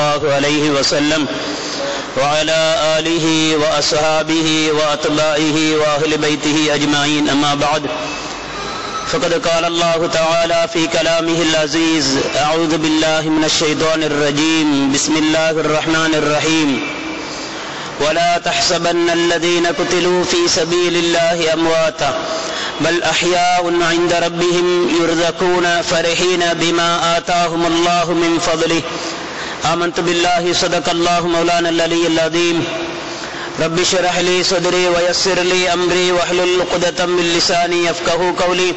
الله عليه وسلم وعلى آله وأصحابه وأتباعه وأهل بيته أجمعين أما بعد فقد قال الله تعالى في كلامه العزيز أعوذ بالله من الشيطان الرجيم بسم الله الرحمن الرحيم ولا تحسبن الذين قتلوا في سبيل الله أمواتا بل أحياء عند ربهم يرزقون فرحين بما آتاهم الله من فضله آمنت بالله صدق الله مولانا العلي العظيم رب اشرح لي صدري ويسر لي أمري واحلل عقدة من لساني يفقهوا قولي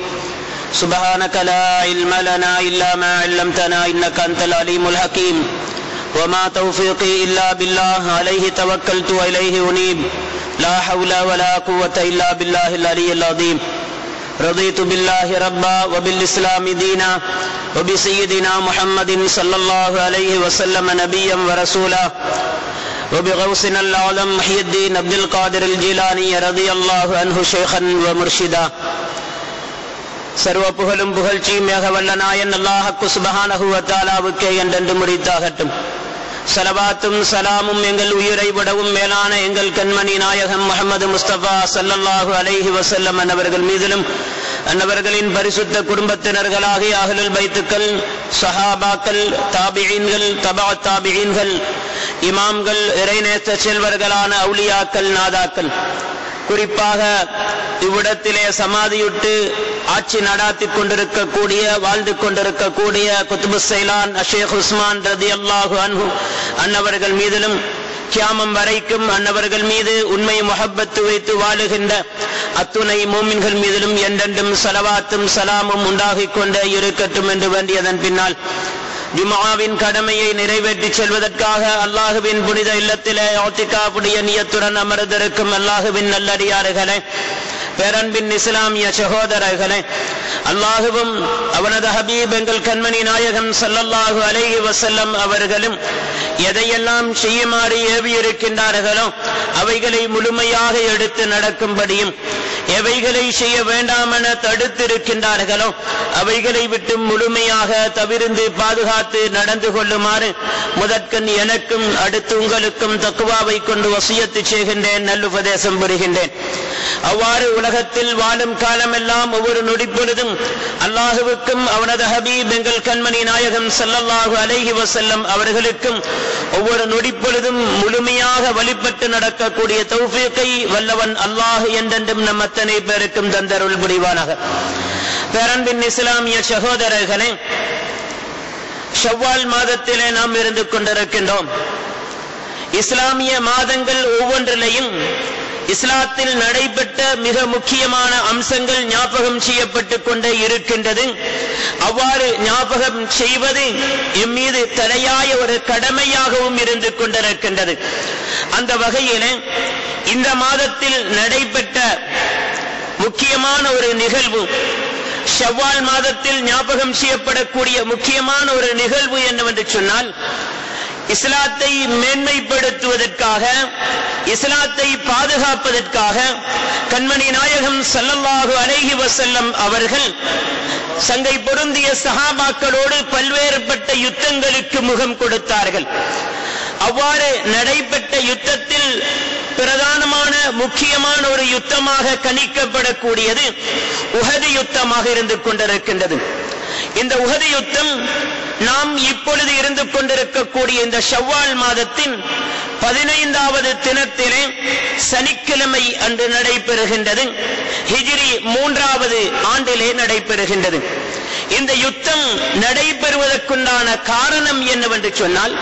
سبحانك لا علم لنا إلا ما علمتنا إنك أنت العليم الحكيم وما توفيقي إلا بالله عليه توكلت وإليه أنيب لا حول ولا قوة إلا بالله العلي العظيم رضيت بالله ربا وبالإسلام دينا وبسيدنا محمد صلى الله عليه وسلم نبيا ورسولا وبغوثنا الأعظم محي الدين عبد القادر الجيلاني رضي الله عنه شيخا ومرشدا சர்வ புகழும் புகழ்ச்சியும் மிக வல்ல நாயன் அல்லாஹ்வுக்கு சுப்ஹானஹு வ தஆலாவுக்கே என்றென்று முறித்தாகட்டும். ஸலவாத்தும் ஸலாமும் எங்கள் உயிரை விடவும் மேலான எங்கள் கண்மணி நாயகம் முஹம்மது முஸ்தபா ஸல்லல்லாஹு அலைஹி வஸல்லம் அவர்கள் மீதிலும் அன்னவர்களின் பரிசுத்த குடும்பத்தினர்களாகிய அஹ்லுல் பைத்துக்கள், ஸஹாபாக்கள், தாபிஈன்கள், தபஅத் தாபிஈன்கள், இமாம்கள், இறைநேச செல்வர்களான அவுலியாக்கள், நாதாக்கள், குறிப்பாக இவ்விடத்திலே சமாதியுட்டு ஆட்சி நடாத்திக் கொண்டிருக்கக்கூடிய வாழ்ந்து கொண்டிருக்கக்கூடிய குத்பு சைலான் ஷேக் உஸ்மான் ரலியல்லாஹு அன்ஹு அன்னவர்கள் மீதிலும் கியாமம் வரைக்கும் அன்னவர்கள் மீது உண்மை முஹப்பத்து வைத்து வாழுகின்ற அத்துணை மூமின்கள் மீதிலும் என்றென்றும் ஸலவாத்தும் ஸலாமும் உண்டாகிக் கொண்டே இருக்கட்டும் என்று வேண்டியதன் பின்னால் ஜும்ஆவின் கடமையை நிறைவேற்றி செல்வதற்காக அல்லாஹ்வின் புனித இல்லத்திலே இஅ்திகாஃபுடைய நியத்துடன் அமர்ந்திருக்கும் அல்லாஹ்வின் நல்லடியார்களே, பேரன்பின் இஸ்லாமிய சகோதரர்களே, அல்லாஹ்வும் அவனது ஹபீப் எங்கள் கண்மணி நாயகம் ஸல்லல்லாஹு அலைஹி வஸல்லம் அவர்களும் எதையெல்லாம் செய்யுமாறு ஏவி இருக்கின்றார்களோ அவைகளை முழுமையாக எடுத்து நடக்கும்படியும், எவைகளை செய்ய வேண்டாம் என தடுத்திருக்கின்றார்களோ அவைகளை விட்டு முழுமையாக தவிர்ந்து பாதுகாத்து நடந்து கொள்ளுமாறு முதற்கண் எனக்கும் அடுத்து உங்களுக்கும் தக்வாவை கொண்டு வசியத்து செய்கின்றேன், நல்லுபதேசம் புரிகின்றேன். அவ்வாறு உலகத்தில் வாழும் காலமெல்லாம் ஒவ்வொரு நொடிப்பொழுதும் அல்லாஹுவுக்கும் அவனது ஹபீப் எங்கள் கண்மணி நாயகம் ஸல்லல்லாஹு அலைஹி வஸல்லம் அவர்களுக்கும் ஒவ்வொரு நொடிப்பொழுதும் முழுமையாக வழிபட்டு நடக்கக்கூடிய தௌஃபீக்கை வல்லவன் அல்லாஹ் என்றென்றும் நம் அத்தனை பேருக்கும் தந்தருள் புரிவானாக. பேரன்பின் இஸ்லாமிய சகோதரர்களே, ஷவ்வால் மாதத்திலே நாம் இருந்து கொண்டிருக்கின்றோம். இஸ்லாமிய மாதங்கள் ஒவ்வொன்றிலையும் இஸ்லாத்தில் நடைபெற்ற மிக முக்கியமான அம்சங்கள் ஞாபகம் செய்யப்பட்டுக் கொண்டே இருக்கின்றது. அவ்வாறு ஞாபகம் செய்வது எம் மீது தலையாய ஒரு கடமையாகவும் இருந்து கொண்டிருக்கின்றது. அந்த வகையில் இந்த மாதத்தில் நடைபெற்ற முக்கியமான ஒரு நிகழ்வு, ஷவ்வால் மாதத்தில் ஞாபகம் செய்யப்படக்கூடிய முக்கியமான ஒரு நிகழ்வு என்னவென்று சொன்னால், இஸ்லாத்தை மேன்மைப்படுத்துவதற்காக, இஸ்லாத்தை பாதுகாப்பதற்காக கண்மணி நாயகம் ஸல்லல்லாஹு அலைஹி வஸல்லம் அவர்கள் சங்கை பொருந்திய சஹாபாக்களோடு பல்வேறுபட்ட யுத்தங்களுக்கு முகம் கொடுத்தார்கள். அவ்வாறு நடைபெற்ற யுத்தத்தில் பிரதானமான முக்கியமான ஒரு யுத்தமாக கணிக்கப்படக்கூடியது உஹது யுத்தமாக இருந்து கொண்டிருக்கின்றது. இந்த உஹது யுத்தம் நாம் இப்பொழுது இருந்து கொண்டிருக்கக்கூடிய இந்த ஷவ்வால் மாதத்தின் 15வது தினத்திலே சனிக்கிழமை அன்று நடைபெறுகின்றது. ஹிஜ்ரி 3வது ஆண்டிலே நடைபெறுகின்றது. இந்த யுத்தம் நடைபெறுவதற்குண்டான காரணம் என்னவென்று சொன்னால்,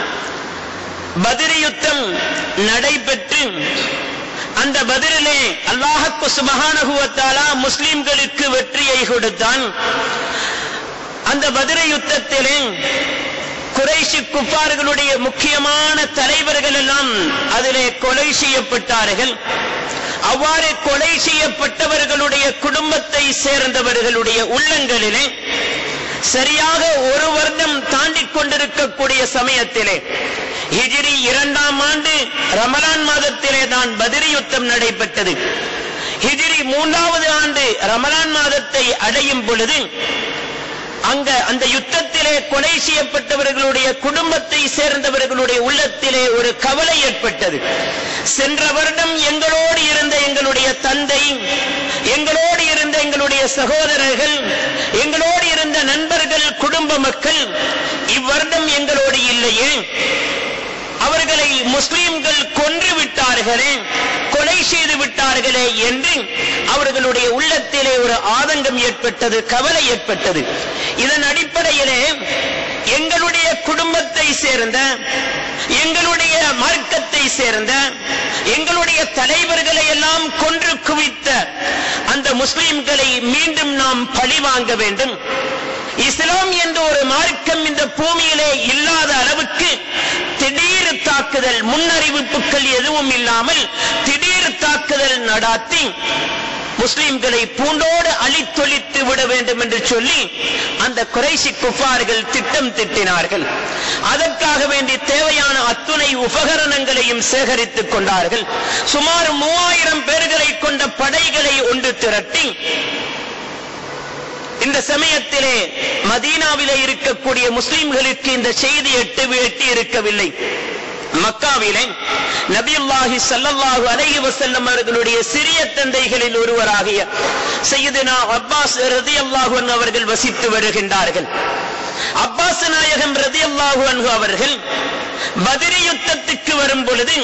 பத்ர் யுத்தம் நடைபெற்று அந்த பத்ரிலே அல்லாஹ்வுக்கு சுப்ஹானஹு வ தஆலா முஸ்லிம்களுக்கு வெற்றியை கொடுத்தான். அந்த பத்ர் யுத்தத்திலே குறைஷி குஃபார்களுடைய முக்கியமான தலைவர்கள் எல்லாம் அதிலே கொலை செய்யப்பட்டார்கள். அவ்வாறு கொலை செய்யப்பட்டவர்களுடைய குடும்பத்தை சேர்ந்தவர்களுடைய உள்ளங்களிலே சரியாக ஒரு வருடம் தாண்டிக் கொண்டிருக்கக்கூடிய சமயத்திலே ஹிஜ்ரி 2ஆம் ஆண்டு ரமலான் மாதத்திலே தான் பத்ர் யுத்தம் நடைபெற்றது. ஹிஜ்ரி 3வது ஆண்டு ரமலான் மாதத்தை அடையும் பொழுது அந்த யுத்தத்திலே கொலை செய்யப்பட்டவர்களுடைய குடும்பத்தை சேர்ந்தவர்களுடைய உள்ளத்திலே ஒரு கவலை ஏற்பட்டது. சென்ற வருடம் எங்களோடு இருந்த எங்களுடைய தந்தை, எங்களோடு இருந்த எங்களுடைய சகோதரர்கள், எங்களோடு இருந்த நண்பர்கள், குடும்ப மக்கள் இவ்வருடம் எங்களோடு இல்லையே, அவர்களை முஸ்லிம்கள் கொன்று விட்டார்களே, கொலை செய்து விட்டார்களே என்று அவர்களுடைய உள்ளத்திலே ஒரு ஆதங்கம் ஏற்பட்டது, கவலை ஏற்பட்டது. இதன் அடிப்படையிலே எங்களுடைய குடும்பத்தை சேர்ந்த, எங்களுடைய மார்க்கத்தை சேர்ந்த, எங்களுடைய தலைவர்களை எல்லாம் கொன்று குவித்த அந்த முஸ்லிம்களை மீண்டும் நாம் பழிவாங்க வேண்டும். இஸ்லாம் என்ற ஒரு மார்க்கம் இந்த பூமியிலே இல்லாத அளவுக்கு திடீர் தாக்குதல், முன்னறிவிப்புகள் எதுவும் இல்லாமல் திடீர் தாக்குதல் நடாத்தி முஸ்லிம்களை பூண்டோடு அழித்தொழித்து விட வேண்டும் என்று சொல்லி அந்த குறைஷி குஃபார்கள் திட்டம் திட்டினார்கள். அதற்காக வேண்டி தேவையான அத்துணை உபகரணங்களையும் சேகரித்துக் கொண்டார்கள். சுமார் 3000 பேர்களை கொண்ட படைகளை ஒன்று திரட்டி இந்த சமயத்திலே மதீனாவிலே இருக்கக்கூடிய முஸ்லிம்களுக்கு இந்த செய்தி எட்டி இருக்கவில்லை. மக்காவிலே நபியுல்லாஹி ஸல்லல்லாஹு அலைஹி வஸல்லம் அவர்களுடைய சிறிய தந்தைகளில் ஒருவராகிய சையதுனா அப்பாஸ் ரலியல்லாஹு அன்ஹு அவர்கள் வசித்து வருகின்றார்கள். அப்பாஸ் நாயகம் ரலியல்லாஹு அன்ஹு அவர்கள் பத்ர் யுத்தத்துக்கு வரும் பொழுது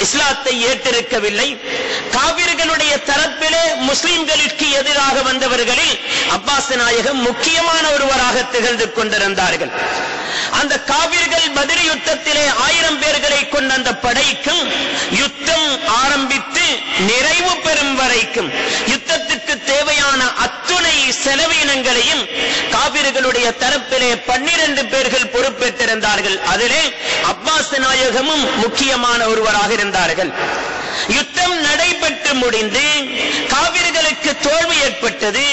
இஸ்லாத்தை ஏற்றிருக்கவில்லை. காபிர்களுடைய தரப்பிலே முஸ்லிம்களுக்கு எதிராக வந்தவர்களில் அப்பாஸ் நாயகம் முக்கியமான ஒருவராக திகழ்ந்து கொண்டிருந்தார்கள். அந்த காபிர்கள் பத்ர் யுத்தத்திலே 1000 பேர்களை கொண்ட அந்த படைக்கும் யுத்தம் ஆரம்பித்து நிறைவு பெறும் வரைக்கும் யுத்தத்துக்கு தேவையான அத்துணை செலவினங்களையும் காபிர்களுடைய தரப்பிலே 12 பேர்கள் பொறுப்பேற்றிருந்தார்கள். அதிலே அப்பாஸ் நாயகமும் முக்கியமான ஒருவராக இருந்தார்கள். யுத்தம் நடைபெற்று முடிந்து காபிர்களுக்கு தோல்வி ஏற்பட்டது.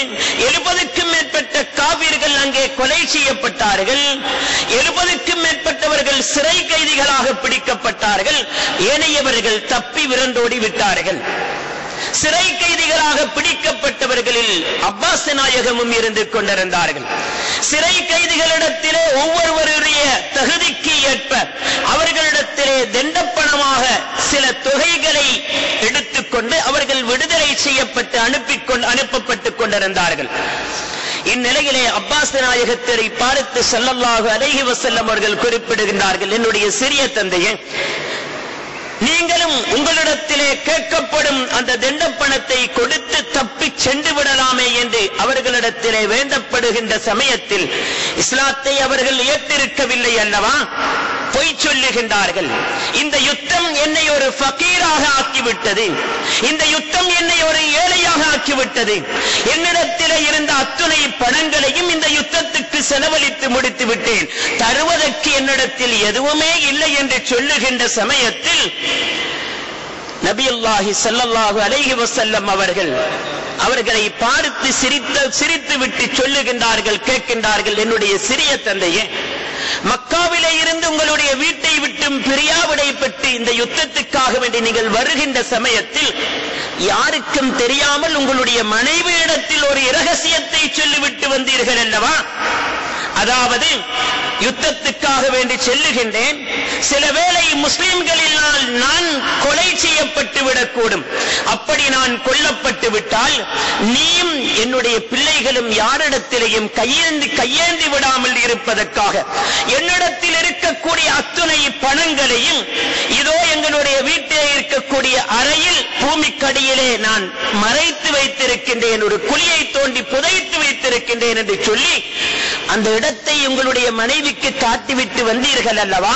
70க்கும் மேற்பட்ட காபிர்கள் அங்கே கொலை செய்யப்பட்டார்கள். 70க்கும் மேற்பட்டவர்கள் சிறை கைதிகளாக பிடிக்கப்பட்டார்கள். ஏனையவர்கள் தப்பி விரண்டோடி விட்டார்கள். சிறை கைதிகளாக பிடிக்கப்பட்டவர்களில் அப்பாஸ் நாயகமும் இருந்து கொண்டிருந்தார்கள். சிறை கைதிகளிடத்திலே ஒவ்வொருவருடைய தகுதிக்கு ஏற்ப அவர்களிடத்திலே தண்டப்பணமாக சில தொகைகளை எடுத்துக்கொண்டு அவர்கள் விடுதலை செய்யப்பட்டு அனுப்பப்பட்டுக் கொண்டிருந்தார்கள். இந்நிலையிலே அப்பாஸ் நாயகத்தை பார்த்து ஸல்லல்லாஹு அலைஹி வஸல்லம் அவர்கள் குறிப்பிடுகின்றார்கள், என்னுடைய சிறிய தந்தையே, நீங்களும் உங்களிடத்திலே கேட்கப்படும் அந்த தண்டப்பணத்தை கொடுத்து தப்பி சென்று விடலாமே என்று அவர்களிடத்திலே வேண்டப்படுகின்ற சமயத்தில் இஸ்லாத்தை அவர்கள் ஏற்றிருக்கவில்லை அல்லவா? பொய் சொல்லுகின்றார்கள். இந்த யுத்தம் என்னை ஒரு ஃபகீராக ஆக்கிவிட்டது, இந்த யுத்தம் என்னை ஒரு ஏழையாக ஆக்கிவிட்டது, என்னிடத்திலே இருந்த அத்துணை பணங்களையும் இந்த யுத்தத்துக்கு செலவழித்து முடித்து விட்டேன், தருவதற்கு என்னிடத்தில் எதுவுமே இல்லை என்று சொல்லுகின்ற சமயத்தில் நபியுல்லாஹி ஸல்லல்லாஹு அலைஹி வஸல்லம் அவர்களை பார்த்து சிரித்து விட்டு சொல்லுகின்றார்கள், கேட்கின்றார்கள், என்னுடைய சிறிய தந்தையே, மக்காவிலே இருந்து உங்களுடைய வீட்டை விட்டும் பிரியாவிடை பெற்று இந்த யுத்தத்துக்காக வேண்டி நீங்கள் வருகின்ற சமயத்தில் யாருக்கும் தெரியாமல் உங்களுடைய மனைவியிடத்தில் ஒரு இரகசியத்தை சொல்லிவிட்டு வந்தீர்கள் அல்லவா? அதாவது யுத்தத்துக்காக வேண்டி செல்லுகின்றேன், சில வேளை முஸ்லிம்களினால் நான் கொலை செய்யப்பட்டு விடக்கூடும், அப்படி நான் கொல்லப்பட்டு விட்டால் நீயும் என்னுடைய பிள்ளைகளும் யாரிடத்திலேயும் கையேந்தி விடாமல் இருப்பதற்காக என்னிடத்தில் இருக்கக்கூடிய அத்துணை பணங்களையும் இதோ எங்களுடைய வீட்டிலே இருக்கக்கூடிய அறையில் பூமிக்கடியிலே நான் மறைத்து வைத்திருக்கின்றேன், ஒரு குழியை தோண்டி புதைத்து வைத்திருக்கின்றேன் என்று சொல்லி அந்த இடத்தை உங்களுடைய மனைவிக்கு காட்டிவிட்டு வந்தீர்கள் அல்லவா?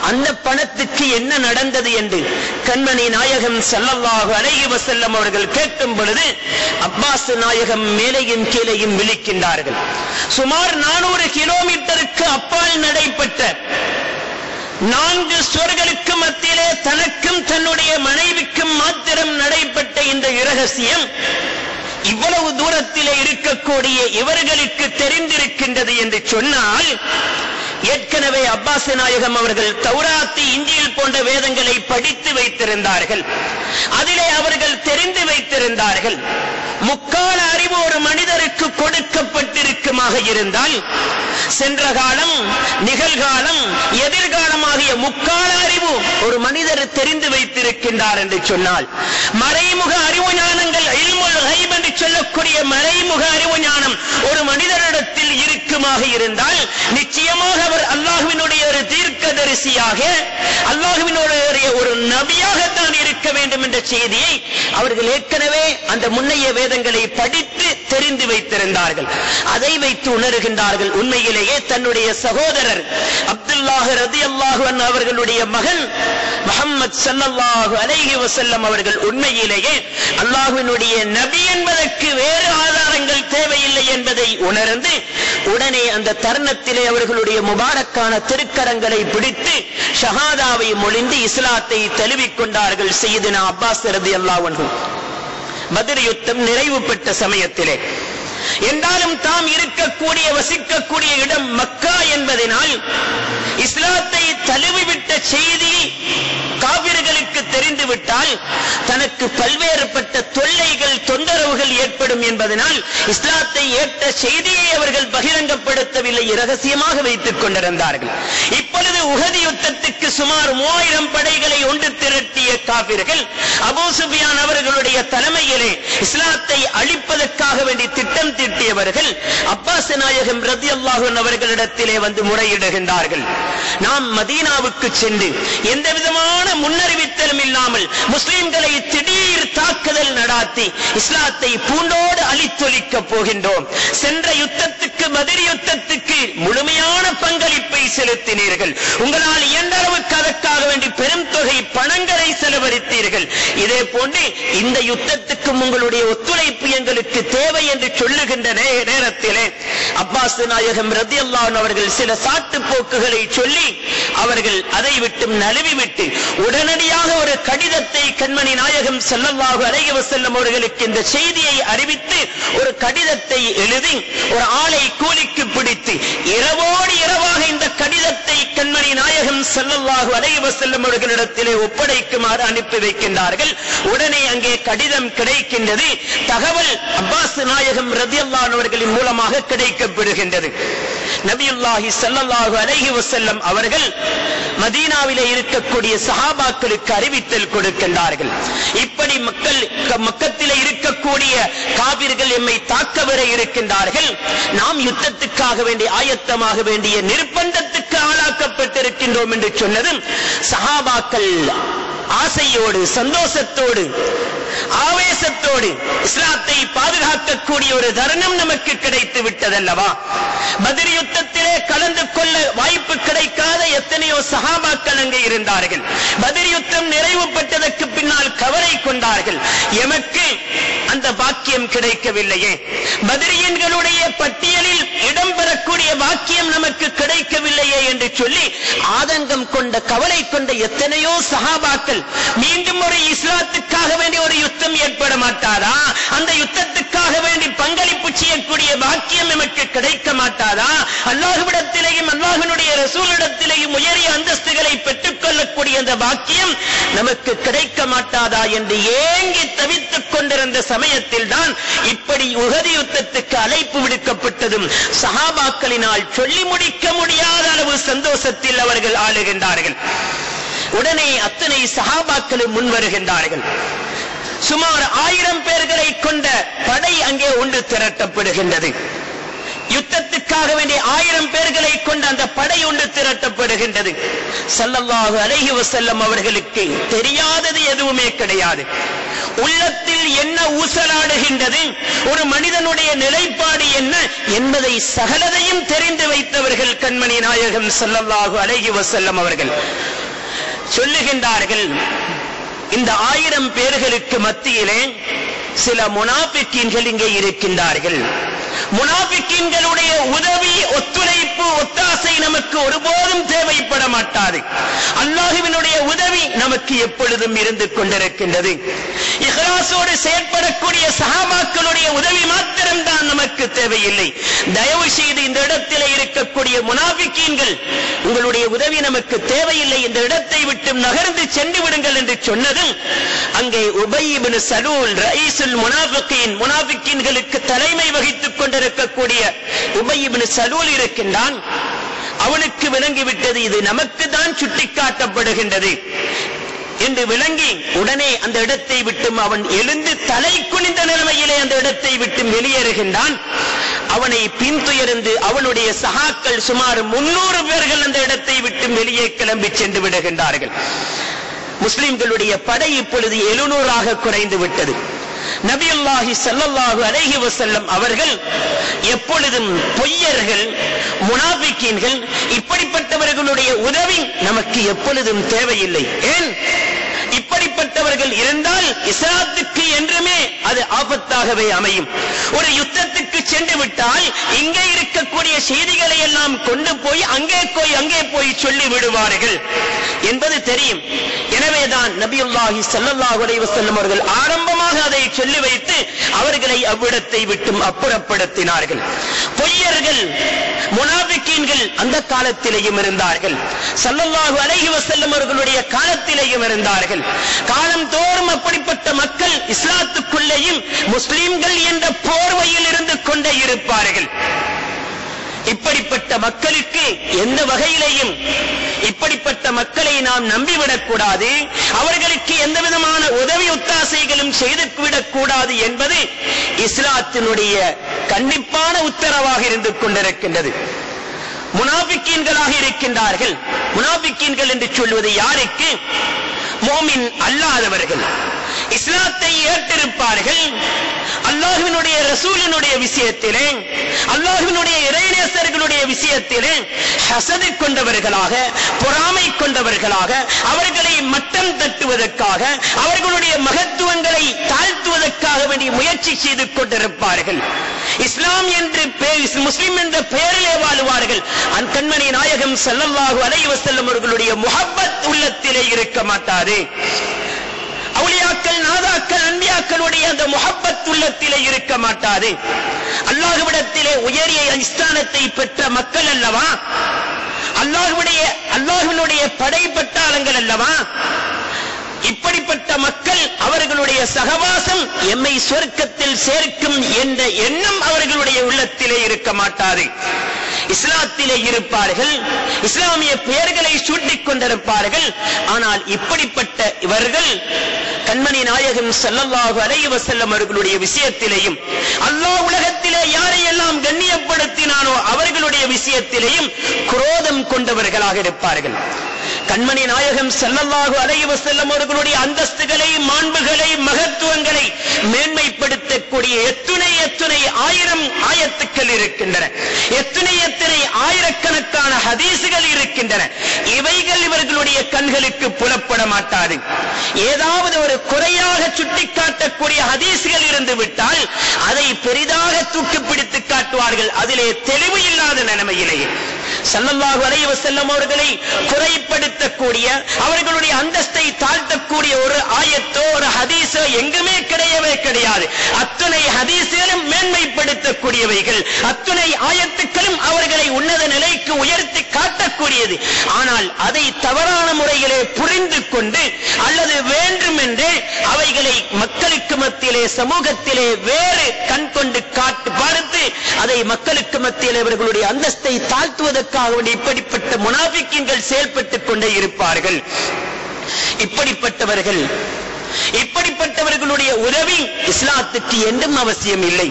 அந்த பணத்துக்கு என்ன நடந்தது என்று கண்மணி நாயகம் ஸல்லல்லாஹு அலைஹி வஸல்லம் அவர்கள் கேட்கும் பொழுது அப்பாஸ் நாயகம் மேலையும் கீழையும் விழிக்கின்றார்கள். சுமார் 400 கிலோமீட்டருக்கு அப்பால் நடைபெற்ற 4 சுவர்களுக்கு மத்தியிலே தனக்கும் தன்னுடைய மனைவிக்கும் மாத்திரம் நடைபெற்ற இந்த இரகசியம் இவ்வளவு தூரத்திலே இருக்கக்கூடிய இவர்களுக்கு தெரிந்திருக்கின்றது என்று சொன்னால் ஏற்கனவே அப்பாஸ் நாயகம் அவர்கள் தௌராத், இஞ்சில் போன்ற வேதங்களை படித்து வைத்திருந்தார்கள். அதிலே அவர்கள் தெரிந்து வைத்திருந்தார்கள், முக்கால அறிவு ஒரு மனிதருக்கு கொடுக்கப்பட்டிருக்குமாக இருந்தால் சென்ற காலம், நிகழ்காலம், எதிர்காலமாகிய முக்கால அறிவு ஒரு மனிதர் தெரிந்து வைத்திருக்கின்றார் என்று சொன்னால், மறைமுக அறிவு ஞானங்கள் இல்முல் கைப் என்று சொல்லக்கூடிய மறைமுக அறிவு ஞானம் ஒரு மனிதரிடத்தில் இருக்குமாக இருந்தால் நிச்சயமாக அவர் அல்லாஹ்வினுடைய ஒரு தீர்க்கதரிசியாக, அல்லாஹ்வினுடைய ஒரு நபியாகத்தான் இருக்க வேண்டும் என்ற செய்தியை அவர்கள் ஏற்கனவே அந்த முன்னைய வேதங்களை படித்து தெரிந்து வைத்திருந்தார்கள். அதை வைத்து உணர்கின்றார்கள், உண்மையிலேயே தன்னுடைய சகோதரர் அப்துல்லாஹ் ரலியல்லாஹு அன்ஹு அவர்களுடைய மகன் முஹம்மது ஸல்லல்லாஹு அலைஹி வஸல்லம் அவர்கள் உண்மையிலேயே அல்லாஹ்வினுடைய நபி என்பதற்கு வேறு ஆதாரங்கள் தேவையில்லை என்பதை உணர்ந்து உடனே அந்த தருணத்திலே அவர்களுடைய முபாரக்கான திருக்கரங்களை பிடித்து ஷஹாதாவை மொழிந்து இஸ்லாத்தை தழுவிக் கொண்டார்கள் சையதுனா அப்பாஸ் ரலியல்லாஹு அன்ஹு. பத்ர் யுத்தம் நிறைவு பெற்ற சமயத்திலே, என்றாலும் தாம் இருக்கக்கூடிய வசிக்கக்கூடிய இடம் மக்கா என்பதனால் இஸ்லாத்தை தழுவிவிட்ட செய்தி காபிர்களுக்கு தெரிந்துவிட்டால் தனக்கு பல்வேறுபட்ட தொல்லைகள், தொந்தரவுகள் ஏற்படும் என்பதனால் இஸ்லாத்தை ஏற்ற செய்தியை அவர்கள் பகிரங்கப்படுத்தவில்லை, இரகசியமாக வைத்துக் கொண்டிருந்தார்கள். இப்பொழுது உஹது யுத்தத்துக்கு சுமார் 3000 படைகளை ஒன்று திரட்டிய காபிர்கள் அபூ சுஃபியான் அவர்களுடைய தலைமையிலே இஸ்லாத்தை அழிப்பதற்காக வேண்டி திட்டம் தீட்டியவர்கள் அப்பாஸ் நாயகம் ரலியல்லாஹு அன்ஹு அவர்களிடத்திலே வந்து முறையிடுகின்றார்கள். நாம் மதீனாவுக்கு சென்று எந்த விதமான முன்னறிவித்தலும் இல்லாமல் முஸ்லிம்களை திடீர் தாக்குதல் நடாத்தி இஸ்லாத்தை பூண்டோடு அழித்தொழிக்கப் போகின்றோம். சென்ற யுத்தத்துக்கு, பத்ர் யுத்தத்துக்கு முழுமையான பங்களிப்பை செலுத்தினீர்கள், உங்களால் இயன்ற அளவுக்கு அதற்காக வேண்டி பெரும் தொகை பணங்களை செலவழித்தீர்கள். இதே போன்று இந்த யுத்தத்துக்கும் உங்களுடைய ஒத்துழைப்பு எங்களுக்கு தேவை என்று சொல்லுகின்ற நேரத்திலே அப்பாஸ் நாயகம் ரலியல்லாஹு அன்ஹு அவர்கள் சில சாட்டு போக்குகளை சொல்லி அவர்கள் அதை விட்டு நழுவி விட்டு உடனடியாக ஒரு கடிதத்தை கண்மணி நாயகம் ஸல்லல்லாஹு அலைஹி வஸல்லம் அவர்களுக்கு இந்த செய்தியை அறிவித்து ஒரு கடிதத்தை எழுதி ஒரு ஆளை கூலிக்கு பிடித்து இரவோடு இரவாக இந்த கடிதத்தை கண்மணி நாயகம் ஸல்லல்லாஹு அலைஹி வஸல்லம் அவர்களிடத்திலே ஒப்படைக்குமாறு அனுப்பி வைக்கின்றார்கள். உடனே அங்கே கடிதம் கிடைக்கின்றது. தகவல் அப்பாஸ் நாயகம் ரலியல்லாஹு அன்ஹு அவர்களின் மூலமாக கிடைக்கப்படுகின்றது. நபியுல்லாஹி ஸல்லல்லாஹு அலைஹி வஸல்லம் அவர்கள் மதீனாவிலே இருக்கக்கூடிய சஹாபாக்களுக்கு அறிவித்தல் கொடுக்கின்றார்கள். இப்படி மக்கத்திலே இருக்கக்கூடிய காபிர்கள் எம்மை தாக்க வர இருக்கின்றார்கள், நாம் யுத்தத்துக்காக வேண்டிய ஆயத்தமாக வேண்டிய நிர்பந்தத்துக்கு ஆளாக்கப்பட்டிருக்கின்றோம் என்று சொன்னதும் சஹாபாக்கள் ஆசையோடு, சந்தோஷத்தோடு, ஆவேசத்தோடு இஸ்லாத்தை பாதுகாக்கக்கூடிய ஒரு தருணம் நமக்கு கிடைத்து விட்டதல்லவா? பத்ர் யுத்தத்திலே கலந்து கொள்ள வாய்ப்பு கிடைக்காத எத்தனையோ சஹாபாக்கள் அங்கே இருந்தார்கள். பத்ர் யுத்தம் நிறைவு பெற்றதற்கு பின்னால் கவலை கொண்டார்கள், எமக்கு அந்த பாக்கியம் கிடைக்கவில்லையே, பத்ரியன்களுடைய பட்டியலில் இடம்பெறக்கூடிய பாக்கியம் நமக்கு கிடைக்கவில்லையே என்று சொல்லி ஆதங்கம் கொண்ட, கவலை கொண்ட எத்தனையோ சஹாபாக்கள் மீண்டும் ஒரு இஸ்லாத்துக்காக வேண்டிய ஒரு யுத்தம் ஏற்பட மாட்டாதா, அந்த யுத்தத்துக்காக வேண்டி பங்களிப்பு செய்யக்கூடிய பாக்கியம் நமக்கு கிடைக்க மாட்டாதா, அல்லாஹ்விடத்திலேயும் அல்லாஹ்வினுடைய ரசூலிடத்திலேயும் உயரிய அந்தஸ்துகளை பெற்றுக் கொள்ளக்கூடிய அந்த பாக்கியம் நமக்கு கிடைக்க மாட்டாதா என்று ஏங்கி தவித்துக் கொண்டிருந்த சமயத்தில் தான் இப்படி உஹது யுத்தத்துக்கு அழைப்பு விடுக்கப்பட்டதும் சஹாபாக்களினால் சொல்லி முடிக்க முடியாத அளவு சந்தோஷத்தில் அவர்கள் ஆளுகின்றார்கள். உடனே அத்தனை சஹாபாக்களும் முன் வருகின்றார்கள். சுமார் 1000 பேர்களை கொண்ட படை அங்கே ஒன்று திரட்டப்படுகின்றது. யுத்தத்துக்காக வேண்டிய 1000 பேர்களை கொண்ட அந்த படை ஒன்று திரட்டப்படுகின்றது. ஸல்லல்லாஹு அலைஹி வஸல்லம் அவர்களுக்கு தெரியாதது எதுவுமே கிடையாது. உள்ளத்தில் என்ன ஊசலாடுகின்றது, ஒரு மனிதனுடைய நிலைப்பாடு என்ன என்பதை சகலதையும் தெரிந்து வைத்தவர்கள் கண்மணி நாயகம் ஸல்லல்லாஹு அலைஹி வஸல்லம் அவர்கள். சொல்லுகின்றார்கள், இந்த 1000 பேர்களுக்கு மத்தியிலே சில முனாஃபிக்கீன்கள் இங்கே இருக்கின்றார்கள். முனாஃபிக்கீன்களுடைய உதவி, ஒத்துழைப்பு, ஒத்தாசை நமக்கு ஒருபோதும் தேவைப்பட மாட்டாது. அல்லாஹ்வினுடைய உதவி நமக்கு எப்பொழுதும் இருந்து கொண்டிருக்கின்றது. இஹ்லாஸோடு செயற்படக்கூடிய சஹாபாக்களுடைய உதவி மாத்திரம்தான் நமக்கு தேவையில்லை. தயவு செய்து இந்த இடத்திலே இருக்கக்கூடிய முனாஃபிக்கீன்கள், உங்களுடைய உதவி நமக்கு தேவையில்லை, இந்த இடத்தை விட்டு நகர்ந்து சென்று விடுங்கள் என்று சொன்னதும் அங்கே உபை இப்னு சலூல் ரயீசுல் முனாஃபிகீன், முனாஃபிக்கீன்களுக்கு தலைமை வகித்துக் கொண்டிருக்கக்கூடிய உபை இப்னு சலூல் இருக்கின்றான். அவனுக்கு விளங்கிவிட்டது, இது நமக்கு தான் சுட்டிக்காட்டப்படுகின்றது என்று விளங்கி உடனே அந்த இடத்தை விட்டும் அவன் எழுந்து தலை குனிந்த நிலைமையிலே அந்த இடத்தை விட்டு வெளியேறுகின்றான். அவனை பின்துயர்ந்து அவனுடைய சகாக்கள் சுமார் 300 பேர்கள் அந்த இடத்தை விட்டு வெளியே கிளம்பி சென்று விடுகின்றார்கள். முஸ்லிம்களுடைய படை இப்பொழுது 700 குறைந்து விட்டது. நபியுல்லாஹி ஸல்லல்லாஹு அலைஹி வஸல்லம் அவர்கள் எப்பொழுதும் பொய்யர்கள், முனாஃபிக்கீன்கள், இப்படிப்பட்டவர்களுடைய உதவி நமக்கு எப்பொழுதும் தேவையில்லை. ஏன்? இப்படிப்பட்டவர்கள் இருந்தால் இஸ்லாத்துக்கு என்றுமே அது ஆபத்தாகவே அமையும். ஒரு யுத்தத்துக்கு சென்று விட்டால் இங்கே இருக்கக்கூடிய செய்திகளை எல்லாம் கொண்டு போய் அங்கே போய் சொல்லி விடுவார்கள் என்பது தெரியும். எனவேதான் நபியுல்லாஹி ஸல்லல்லாஹு அலைஹி வஸல்லம் அவர்கள் ஆரம்பமாக அதை சொல்லி வைத்து அவர்களை அவ்விடத்தை விட்டும் அப்புறப்படுத்தினார்கள். பொய்யர்கள், முனாஃபிக்கீன்கள் அந்த காலத்திலேயும் இருந்தார்கள், ஸல்லல்லாஹு அலைஹி வஸல்லம் அவர்களுடைய காலத்திலேயும் இருந்தார்கள். காலம் தோறும் அப்படிப்பட்ட மக்கள் இஸ்லாத்துக்குள்ளேயும் முஸ்லிம்கள் என்ற போர்வையில் இருந்து கொண்டே இருப்பார்கள். இப்படிப்பட்ட மக்களுக்கு எந்த வகையிலையும் இப்படிப்பட்ட மக்களை நாம் நம்பிவிடக் கூடாது, அவர்களுக்கு எந்த விதமான உதவி ஒத்தாசைகளும் செய்துவிடக் கூடாது என்பது இஸ்லாத்தினுடைய கண்டிப்பான உத்தரவாக இருந்து கொண்டிருக்கின்றது. முனாஃபிக்கீன்களாக இருக்கின்றார்கள். முனாஃபிக்கீன்கள் என்று சொல்வது யாருக்கு? மோமின் அல்லாதவர்கள், இஸ்லாத்தை ஏற்றிருப்பார்கள், அல்லாஹ்வினுடைய ரசூலினுடைய விஷயத்திலே, அல்லாஹ்வினுடைய இறைநேசர்களுடைய விஷயத்திலே ஹஸது கொண்டவர்களாக, பொறாமை கொண்டவர்களாக, அவர்களை மட்டம் தட்டுவதற்காக, அவர்களுடைய மகத்துவங்களை தாழ்த்துவதற்காக வேண்டிய முயற்சி செய்து கொண்டிருப்பார்கள். இஸ்லாம் என்று முஸ்லிம் என்ற பெயரிலே வாழுவார்கள். கண்மணி நாயகம் ஸல்லல்லாஹு அலைஹி வஸல்லம் அவர்களுடைய முஹப்பத் உள்ளத்திலே இருக்க மாட்டாது. அவுலியாக்கள், நாதாக்கள், அன்பியாக்களுடைய அந்த முஹப்பத் உள்ளத்திலே இருக்க மாட்டாது. அல்லாஹ்விடத்திலே உயரிய ஸ்தானத்தை பெற்ற மக்கள் அல்லவா, அல்லாஹ்வினுடைய படைப்பட்டாளங்கள் அல்லவா. இப்படிப்பட்ட மக்கள், அவர்களுடைய சகவாசம் எம்மை சொர்க்கத்தில் சேர்க்கும் என்ற எண்ணம் அவர்களுடைய உள்ளத்திலே இருக்க மாட்டாது. இஸ்லாத்திலே இருப்பார்கள், இஸ்லாமிய பெயர்களை சூட்டிக் கொண்டிருப்பார்கள். ஆனால் இப்படிப்பட்ட இவர்கள் கண்மணி நாயகம் ஸல்லல்லாஹு அலைஹி வஸல்லம் அவர்களுடைய விஷயத்திலேயும், அல்லாஹ் உலகத்திலே யாரையெல்லாம் கண்ணியப்படுத்தினானோ அவர்களுடைய விஷயத்திலேயும் குரோதம் கொண்டவர்களாக இருப்பார்கள். கண்மணி நாயகம் ஸல்லல்லாஹு அலைஹி வஸல்லம் அவர்களுடைய அந்தஸ்துகளை, மாண்புகளை, மகத்துவங்களை மேன்மைப்படுத்தக்கூடிய எத்துணை ஆயிரம் ஆயத்துக்கள் இருக்கின்றன, எத்தனை ஆயிரக்கணக்கான ஹதீசுகள் இருக்கின்றன. இவைகள் இவர்களுடைய கண்களுக்கு புலப்பட மாட்டாது. ஏதாவது ஒரு குறையாக சுட்டிக்காட்டக்கூடிய ஹதீசுகள் இருந்து விட்டால் அதை பெரிதாக தூக்கி பிடித்து காட்டுவார்கள், அதிலே தெளிவு இல்லாத நிலைமையிலேயே. ஸல்லல்லாஹு அலைஹி வஸல்லம் அவர்களை குறைப்படுத்தக்கூடிய, அவர்களுடைய அந்தஸ்தை தாழ்த்தக்கூடிய ஒரு ஆயத்தோ ஒரு ஹதீஸோ எங்குமே கிடையவே கிடையாது. அத்துணை ஹதீசுகளும் மேன்மைப்படுத்தக்கூடியவைகள், அத்துணை ஆயத்துக்களும் அவர்களை உன்னத நிலைக்கு உயர்த்தி காட்டக்கூடியது. ஆனால் அதை தவறான முறையிலே புரிந்து கொண்டு அல்லது வேண்டுமென்றே அவைகளை மக்களுக்கு மத்தியிலே, சமூகத்திலே வேறு கண் கொண்டு பார்த்து அதை மக்களுக்கு மத்தியில் அவர்களுடைய அந்தஸ்தை தாழ்த்துவதற்காக இப்படிப்பட்ட முனாஃபிக்கீன்கள் செயல்பட்டுக் கொண்டே இருப்பார்கள். இப்படிப்பட்டவர்களுடைய உதவி இஸ்லாத்துக்கு என்றும் அவசியம் இல்லை.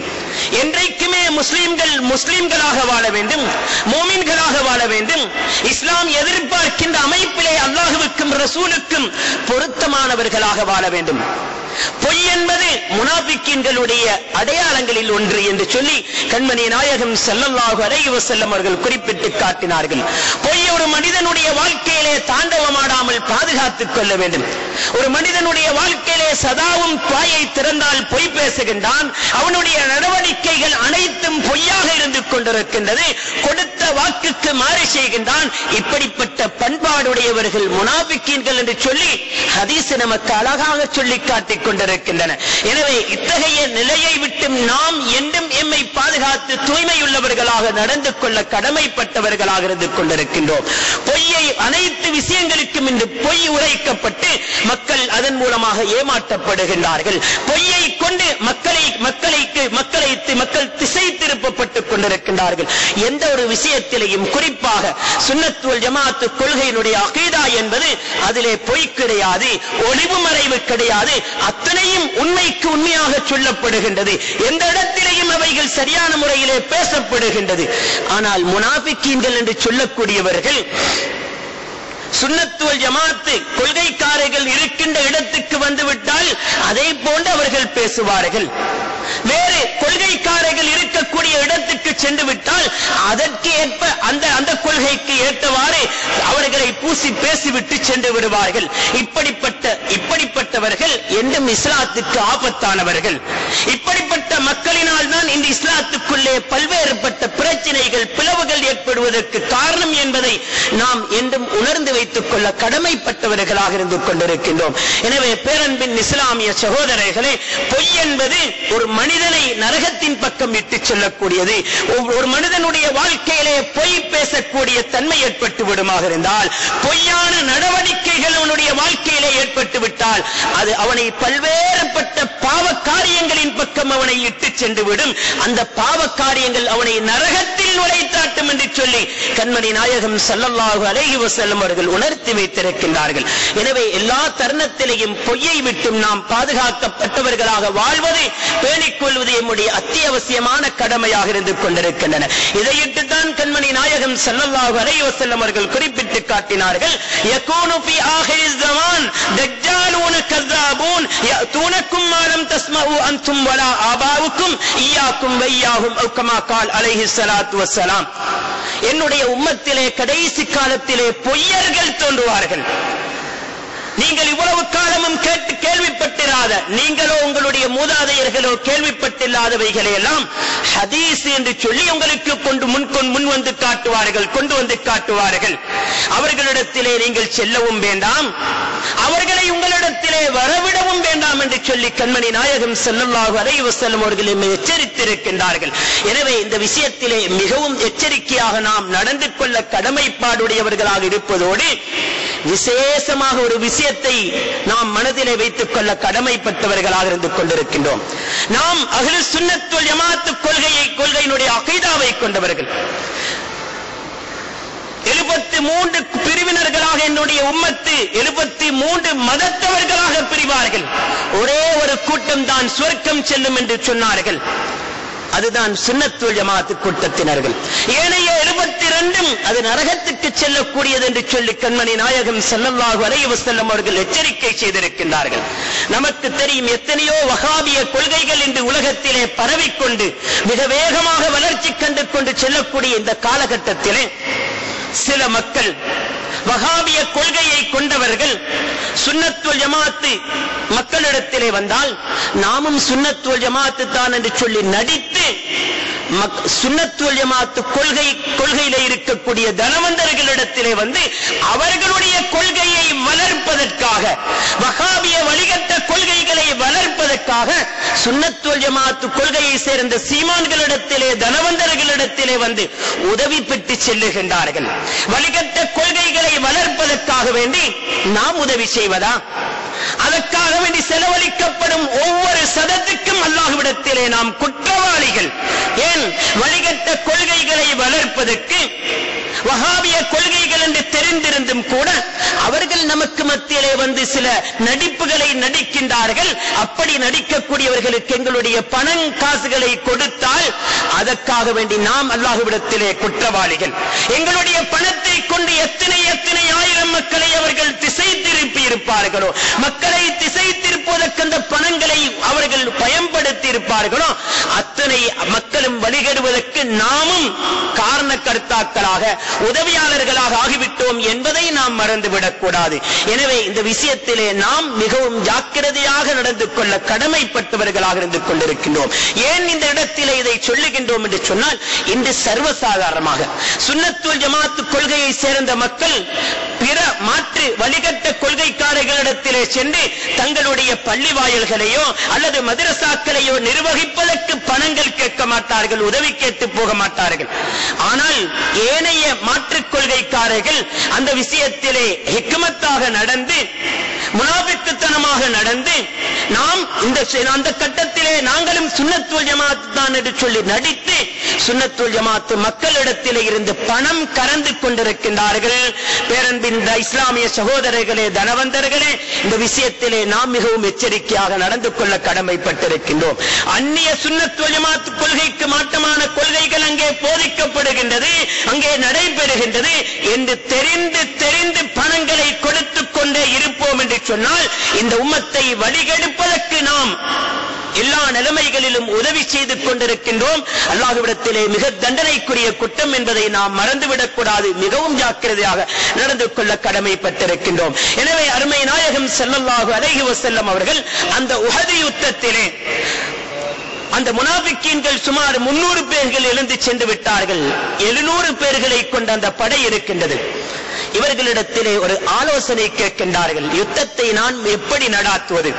என்றைக்குமே முஸ்லிம்களாக வாழ வேண்டும், மோமின்களாக வாழ வேண்டும். இஸ்லாம் எதிர்பார்க்கின்ற அமைப்பிலே அல்லாஹ்வுக்கும் ரசூலுக்கும் பொருத்தமானவர்களாக வாழ வேண்டும். பொய் என்பது முனாஃபிக்கீன்களுடைய அடையாளங்களில் ஒன்று என்று சொல்லி கண்மணி நாயகம் ஸல்லல்லாஹு அலைஹி வஸல்லம் அவர்கள் குறிப்பிட்டு காட்டினார்கள். பொய் ஒரு மனிதனுடைய வாழ்க்கையிலே தாண்டவமாடாமல் பாதுகாத்துக் கொள்ள வேண்டும். ஒரு மனிதனுடைய வாழ்க்கையிலே சதாவும் வாயை திறந்தால் பொய் பேசுகின்றான், அவனுடைய நடவடிக்கை நடவடிக்கைகள் அனைத்தும் பொய்யாக இருந்து கொண்டிருக்கின்றது. கொடுத்த வாக்குக்கு மாறு செய்கின்றான். இப்படிப்பட்ட பண்பாடுடையவர்கள் முனாபிக்கீன்கள் என்று சொல்லி ஹதீஸ் நமக்கு அழகாக சொல்லி காட்டிக் கொண்டிருக்கின்றன. எனவே இத்தகைய நிலையை விட்டு நாம் என்றும் எம்மை பாதுகாத்து தூய்மையுள்ளவர்களாக நடந்து கொள்ள கடமைப்பட்டவர்களாக இருந்து கொண்டிருக்கின்றோம். பொய்யை அனைத்து விஷயங்களுக்கும் இன்று பொய் உரைக்கப்பட்டு மக்கள் அதன் மூலமாக ஏமாற்றப்படுகின்றார்கள். பொய்யை கொண்டு மக்கள் திசை திருப்பப்பட்டுக் கொண்டிருக்கின்றார்கள். எந்த ஒரு விஷயத்திலேயும் குறிப்பாக சுன்னத் வல் ஜமாஅத் கொள்கையினுடைய அகீதா என்பது அதிலே பொய் கிடையாது, ஒளிவு மறைவு கிடையாது. அத்தனையும் உண்மைக்கு உண்மையாக சொல்லப்படுகின்றது. எந்த இடத்திலேயும் அவைகள் சரியான முறையிலே பேசப்படுகின்றது. ஆனால் முனாபிக்கீன்கள் என்று சொல்லக்கூடியவர்கள் சுன்னத் வல் ஜமாஅத் கொள்கைக்காரர்கள் இருக்கின்ற இடத்துக்கு வந்துவிட்டால் அதே போன்று அவர்கள் பேசுவார்கள். வேறு கொள்கைக்காரர்கள் இருக்கக்கூடிய இடத்துக்கு சென்று விட்டால் அதற்கு ஏற்ப அந்த கொள்கைக்கு ஏற்றவாறு அவர்களை பூசி பேசிவிட்டு சென்று விடுவார்கள். இப்படிப்பட்டவர்கள் என்றும் இஸ்லாத்துக்கு ஆபத்தானவர்கள். இப்படிப்பட்ட மக்களினால் தான் இந்த இஸ்லாத்துக்குள்ளே பல்வேறுபட்ட பிரச்சனைகள் பிளவுகள் ஏற்படுவதற்கு காரணம் என்பதை நாம் என்றும் உணர்ந்து வைத்துக் கொள்ள கடமைப்பட்டவர்களாக இருந்து கொண்டிருக்கின்றோம். எனவே பேரன்பின் இஸ்லாமிய சகோதரர்களே, பொய் என்பது ஒரு மனிதனை நரகத்தின் பக்கம் இட்டு செல்லக்கூடியது. ஒரு மனிதனுடைய வாழ்க்கையிலே பொய் பேசக்கூடிய தன்மை ஏற்பட்டு விடுமாக இருந்தால், பொய்யான நடவடிக்கைகள் அவனுடைய வாழ்க்கையிலே ஏற்பட்டு விட்டால் அது அவனை பல்வேறுபட்ட பாவ காரியங்களின் பக்கம் அவனை இட்டு சென்று விடும். அந்த பாவ காரியங்கள் அவனை நரகத்தில் நுழைத்தாட்டும் என்று சொல்லி கண்மணி நாயகம் ஸல்லல்லாஹு அலைஹி வஸல்லம் அவர்கள் உணர்த்தி வைத்திருக்கின்றார்கள். எனவே எல்லா தருணத்திலேயும் பொய்யை விட்டும் நாம் பாதுகாக்கப்பட்டவர்களாக வாழ்வது, பேணிக் கொள்வது நம்முடைய அத்தியாவசியமான கடமையாக இருந்து கொண்டிருக்கின்றன. இதையிட்டுத்தான் கண்மணி நாயகம் ஸல்லல்லாஹு அலைஹி வஸல்லம் அவர்கள் குறிப்பிட்டு காட்டினார்கள், யகூனு ஃபீ ஆகிரிஸ் ஸமான் தஜ்ஜாலூன கஸாபூன் யஅதூனக்கும் மா லம் தஸ்மஉ அன்தும் வலா ஆபாவுக்கும் இய்யாக்கும் வய்யாஹும் அவ் கமா கால் அலைஹி ஸலாத்து வஸ்ஸலாம். என்னுடைய உம்மத்திலே கடைசி காலத்திலே பொய்யர்கள் தோன்றுவார்கள். நீங்கள் இவ்வளவு காலமும் கேட்டு கேள்விப்பட்டிராத, நீங்களோ உங்களுடைய மூதாதையர்களோ கேள்விப்பட்டில்லாதவைகளை எல்லாம் ஹதீஸ் என்று சொல்லி உங்களுக்கு முன் வந்து காட்டுவார்கள், கொண்டு வந்து காட்டுவார்கள். அவர்களிடத்திலே நீங்கள் செல்லவும் வேண்டாம், அவர்களை உங்களிடத்திலே வரவிடவும் வேண்டாம் என்று சொல்லி கண்மணி நாயகம் ஸல்லல்லாஹு அலைஹி வஸல்லம் அவர்கள் எச்சரித்திருக்கின்றார்கள். எனவே இந்த விஷயத்திலே மிகவும் எச்சரிக்கையாக நாம் நடந்து கொள்ள கடமைப்பாடுடையவர்களாக இருப்பதோடு விசேஷமாக ஒரு விஷயத்தை நாம் மனதிலே வைத்துக் கொள்ள கடமைப்பட்டவர்களாக இருந்து கொண்டிருக்கின்றோம். நாம் அஹ்லுஸ் சுன்னத் வல் ஜமாஅத் கொள்கையினுடைய அகீதாவை கொண்டவர்கள். 73 பிரிவினர்களாக என்னுடைய உம்மத்து 73 மதத்தவர்களாக பிரிவார்கள். ஒரே ஒரு கூட்டம் தான் சுவர்க்கம் செல்லும் என்று சொன்னார்கள். அதுதான் சுன்னத் வல் ஜமாஅத் கூட்டத்தினர்கள். ஏனைய 72 அது நரகத்துக்கு செல்லக்கூடியது என்று சொல்லி கண்மணி நாயகம் ஸல்லல்லாஹு அலைஹி வஸல்லம் அவர்கள் எச்சரிக்கை செய்திருக்கின்றார்கள். நமக்கு தெரியும், எத்தனையோ வஹாபிய கொள்கைகள் இன்று உலகத்திலே பரவிக்கொண்டு மிக வேகமாக வளர்ச்சி கண்டு கொண்டு செல்லக்கூடிய இந்த காலகட்டத்திலே சில மக்கள் வஹாபிய கொள்கையை கொண்டவர்கள் சுன்னத் வல் ஜமாஅத் மக்களிடத்திலே வந்தால் நாமும் சுன்னத் வல் ஜமாஅத் தான் என்று சொல்லி நடித்து சுன்னத் வல் ஜமாஅத் கொள்கையிலே இருக்கக்கூடிய தனவந்தர்களிடத்திலே வந்து அவர்களுடைய கொள்கையை வளர்ப்பதற்காக, வஹாபிய வழிகட்ட கொள்கைகளை வளர்ப்பதற்காக சுன்னத் வல் ஜமாஅத் கொள்கையை சேர்ந்த சீமான்களிடத்திலே தனவந்தர்களிடத்திலே வந்து உதவி பெற்று செல்லுகின்றார்கள். வழிகட்ட கொள்கைகளை வளர்ப்பதற்காக வேண்டி நாம் உதவி செய்வதா? அதற்காக வேண்டி செலவழிக்கப்படும் ஒவ்வொரு சதத்துக்கும் அல்லாஹ்விடத்திலே நாம் குற்றவாளிகள். ஏன்? வழிகட்ட கொள்கைகளை வளர்ப்பதற்கு வஹாபிய கொள்கைகள் என்று தெரிந்திருந்தும் கூட அவர்கள் நமக்கு மத்தியிலே வந்து சில நடிப்புகளை நடிக்கின்றார்கள். அப்படி நடிக்கக்கூடியவர்களுக்கு எங்களுடைய பணம் காசுகளை கொடுத்தால் அதற்காக வேண்டி நாம் அல்லாஹ்விடத்திலே குற்றவாளிகள். எங்களுடைய பணத்தை கொண்டு எத்தனை ஆயிரம் மக்களை அவர்கள் திசை திருப்பி இருப்பார்களோ, மக்களை திசை திருப்பதற்கு அந்த பணங்களை அவர்கள் பயன்படுத்த ஏற்படுத்தி இருப்பார்களோ அத்தனை மக்களும் வழிகெடுவதற்கு நாமும் காரணக்கர்த்தாக்களாக உதவியாளர்களாக ஆகிவிட்டோம் என்பதை நாம் மறந்துவிடக் கூடாது. எனவே இந்த விஷயத்திலே நாம் மிகவும் ஜாக்கிரதையாக நடந்து கொள்ள கடமைப்பட்டவர்களாக இருந்து கொண்டிருக்கின்றோம். ஏன் இந்த இடத்திலே இதை சொல்லுகின்றோம் என்று சொன்னால், இன்று சர்வசாதாரணமாக சுன்னத் வல் ஜமாத் கொள்கையை சேர்ந்த மக்கள் பிற மாற்று வழிகட்ட கொள்கைக்காரர்களிடத்திலே சென்று தங்களுடைய பள்ளி வாயில்களையோ அல்லது மதரசாக்களையோ நிர்வகிப்பதற்கு பணங்கள் கேட்க மாட்டார்கள், உதவி கேட்டு போக மாட்டார்கள். ஆனால் ஏனைய மாற்றுக் கொள்கைக்காரர்கள் அந்த விஷயத்திலே ஹிக்மத்தாக நடந்து முனாபிக்குத்தனமாக நடந்து நாம் அந்த கட்டத்திலே நாங்களும் சுன்னத் வல் ஜமாத் தான் என்று சொல்லி நடித்து சுன்னத் வல் ஜமாத் மக்களிடத்திலே இருந்து பணம் கறந்து கொண்டிருக்கின்றார்கள். பேரன்பின் இஸ்லாமிய சகோதரர்களே, தனவந்தர்களே, இந்த விஷயத்திலே நாம் மிகவும் எச்சரிக்கையாக நடந்து கொள்ள கடமைப்பட்டிருக்கின்றோம். அந்நிய சுன்னத் வல் ஜமாத் கொள்கைக்கு மாற்றமான கொள்கைகள் அங்கே போதிக்கப்படுகின்றது, அங்கே நடைபெறுகின்றது என்று தெரிந்து பணங்களை கொடுத்துக் கொண்டே இருப்போம் என்று சொன்னால் இந்த உம்மத்தை வழிகெடுப்பதற்கு நாம் எல்லா நிலைமைகளிலும் உதவி செய்து கொண்டிருக்கின்றோம். அல்லாஹ்விடத்திலே மிக தண்டனைக்குரிய குற்றம் என்பதை நாம் மறந்துவிடக் கூடாது. மிகவும் ஜாக்கிரதையாக நடந்து கொள்ள கடமைப்பட்டிருக்கின்றோம். எனவே அருமை நாயகம் ஸல்லல்லாஹு அலைஹி வஸல்லம் அவர்கள் அந்த உஹது யுத்தத்திலே அந்த முனாபிக்கீன்கள் சுமார் 300 பேர்கள் எழுந்து சென்று விட்டார்கள். 700 பேர்களை கொண்ட அந்த படை இருக்கின்றது. இவர்களிடத்திலே ஒரு ஆலோசனை கேட்கின்றார்கள். யுத்தத்தை நான் எப்படி நடாத்துவது?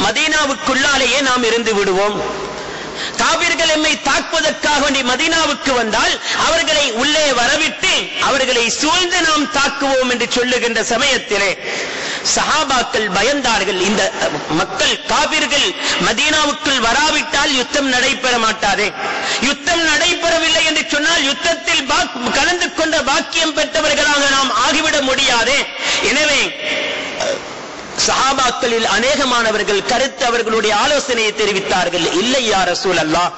மதீனாவுக்குள்ளாலேயே நாம் இருந்து விடுவோம். காபிர்கள் எம்மை தாக்குவதற்காக வேண்டி மதீனாவுக்கு வந்தால் அவர்களை உள்ளே வரவிட்டு அவர்களை சூழ்ந்து நாம் தாக்குவோம் என்று சொல்லுகின்ற சமயத்திலே சஹாபாக்கள் பயந்தார்கள். இந்த மக்கள் காபிர்கள் மதீனாவுக்குள் வராவிட்டால் யுத்தம் நடைபெற மாட்டாதே, யுத்தம் நடைபெறவில்லை என்று சொன்னால் யுத்தத்தில் கலந்து கொண்ட பாக்கியம் பெற்றவர்களாக நாம் ஆகிவிட முடியாதே. எனவே சஹாபாக்களில் அநேகமானவர்கள் கருத்து அவர்களுடைய ஆலோசனையை தெரிவித்தார்கள். இல்லை யா ரசூலல்லாஹ்,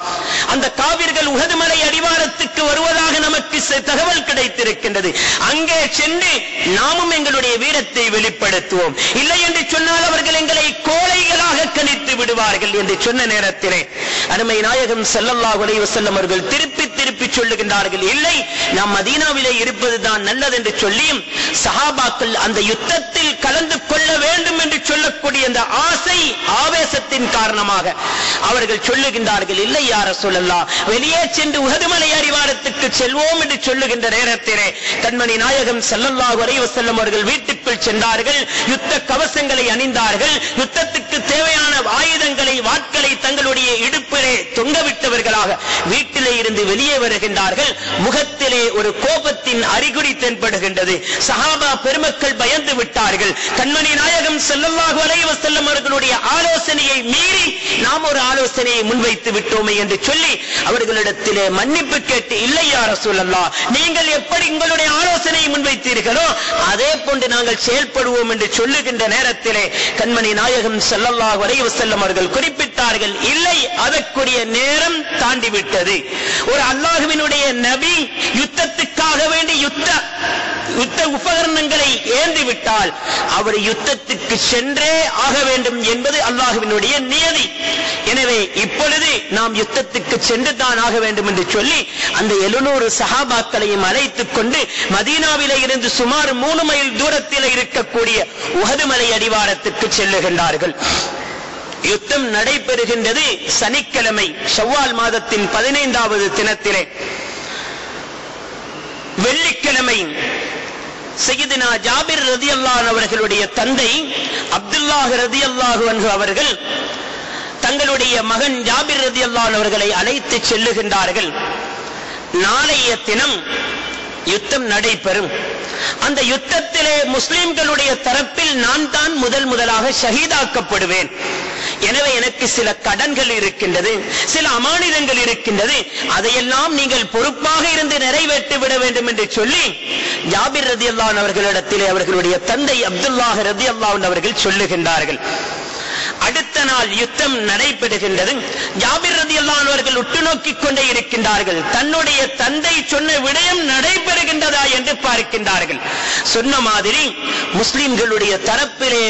அந்த காபிர்கள் உஹது மலை அடிவாரத்துக்கு வருவதாக நமக்கு தகவல் கிடைத்திருக்கின்றது. அங்கே சென்று நாமும் எங்களுடைய வீரத்தை வெளிப்படுத்துவோம். இல்லை என்று சொன்னால் அவர்கள் எங்களை கோழைகளாக கணித்து விடுவார்கள் என்று சொன்ன நேரத்திலே அருமை நாயகம் ஸல்லல்லாஹு அலைஹி வஸல்லம் அவர்கள் திருப்பி சொல்லுகின்றார்கள், இல்லை, நாம் மதீனாவிலே இருப்பதுதான் நல்லது என்று சொல்லியும் சஹாபாக்கள் அந்த யுத்தத்தில் கலந்து கொள்ள வேண்டும் என்று சொல்லக்கூடிய அந்த ஆசை ஆவேசத்தின் காரணமாக அவர்கள் சொல்லுகின்றார்கள், இல்லை யா ரசூலல்லாஹ், வெளியே சென்று உஹது மலை அடிவாரத்துக்கு செல்வோம் என்று சொல்லுகின்ற நேரத்திலே கண்மணி நாயகம் ஸல்லல்லாஹு அலைஹி வஸல்லம் அவர்கள் வீட்டுக்குள் சென்றார்கள். யுத்த கவசங்களை அணிந்தார்கள். யுத்தத்துக்கு தேவையான ஆயுதங்களை வாட்களை தங்களுடைய இடுப்பிலே தொங்கவிட்டவர்களாக வீட்டிலே இருந்து வெளியே வருகின்றார்கள். முகத்திலே ஒரு கோபத்தின் அறிகுறி தென்படுகின்றது. சஹாபா பெருமக்கள் பயந்து விட்டார்கள். கண்மணி நாயகம் ஸல்லல்லாஹு அலைஹி வஸல்லம் அவர்களுடைய ஆலோசனையை மீறி நாம் ஒரு ஆலோசனையை முன்வைத்து விட்டோமே என்று சொல்லி அவர்களிடத்திலே மன்னிப்பு கேட்டு, இல்லை யா ரசூலல்லாஹ், நீங்கள் எப்படி உங்களுடைய ஆலோசனையை முன்வைத்தீர்களோ அதே போன்று நாங்கள் செயல்படுவோம் என்று சொல்லுகின்ற நேரத்திலே கண்மணி நாயகம் ஸல்லல்லாஹு அலைஹி வஸல்லம் அவர்கள் குறிப்பிட்டார்கள், இல்லை, அதற்குரிய நேரம் தாண்டிவிட்டது. ஒரு அல்லாஹ்வினுடைய நபி யுத்தத்துக்காக வேண்டி யுத்த உபகரணங்களை ஏந்திவிட்டால் அவர் யுத்தத்துக்கு சென்றே ஆக வேண்டும் என்பது அல்லாஹ்வினுடைய நியதி. எனவே இப்பொழுது நாம் யுத்தத்துக்கு சென்று தான் ஆக வேண்டும் என்று சொல்லி அந்த 700 சஹாபாக்களையும் அழைத்துக் கொண்டு மதீனாவிலே இருந்து சுமார் 3 மைல் தூரத்தில் இருக்கக்கூடிய உஹது மலை அடிவாரத்துக்கு செல்லுகின்றார்கள். யுத்தம் நடைபெறுகின்றது சனிக்கிழமை, ஷவ்வால் மாதத்தின் 15வது தினத்திலே. வெள்ளிக்கிழமை சையதுனா ஜாபிர் ரலியல்லாஹு அன்ஹு அவர்களுடைய தந்தை அப்துல்லாஹ் ரலியல்லாஹு அன்ஹு அவர்கள் தங்களுடைய மகன் ஜாபிர் ரலியல்லாஹு அன்ஹு அவர்களை அழைத்து செல்லுகின்றார்கள். நாளைய தினம் யுத்தம் நடைபெறும். அந்த யுத்தத்திலே முஸ்லிம்களுடைய தரப்பில் நான் தான் முதலாக ஷஹீதாக்கப்படுவேன். எனவே எனக்கு சில கடன்கள் இருக்கின்றது, சில அமானிதங்கள் இருக்கின்றது, அதையெல்லாம் நீங்கள் பொறுப்பாக இருந்து நிறைவேற்றி விட வேண்டும் என்று சொல்லி ஜாபிர் ரலியல்லாஹு அன்ஹு அவர்களிடத்திலே அவர்களுடைய தந்தை அப்துல்லாஹ் ரலியல்லாஹு அன்ஹு அவர்கள் சொல்லுகின்றார்கள். அடுத்த நாள் யுத்தம் நடைபெறுகின்றது. ஜாபிர் ரலியல்லாஹு அன்ஹு அவர்கள் உற்று நோக்கிக் கொண்டே இருக்கின்றார்கள். தன்னுடைய தந்தை சொன்ன விடயம் நடைபெறுகின்றதா என்று பார்க்கின்றார்கள். சொன்ன மாதிரி முஸ்லிம்களுடைய தரப்பிலே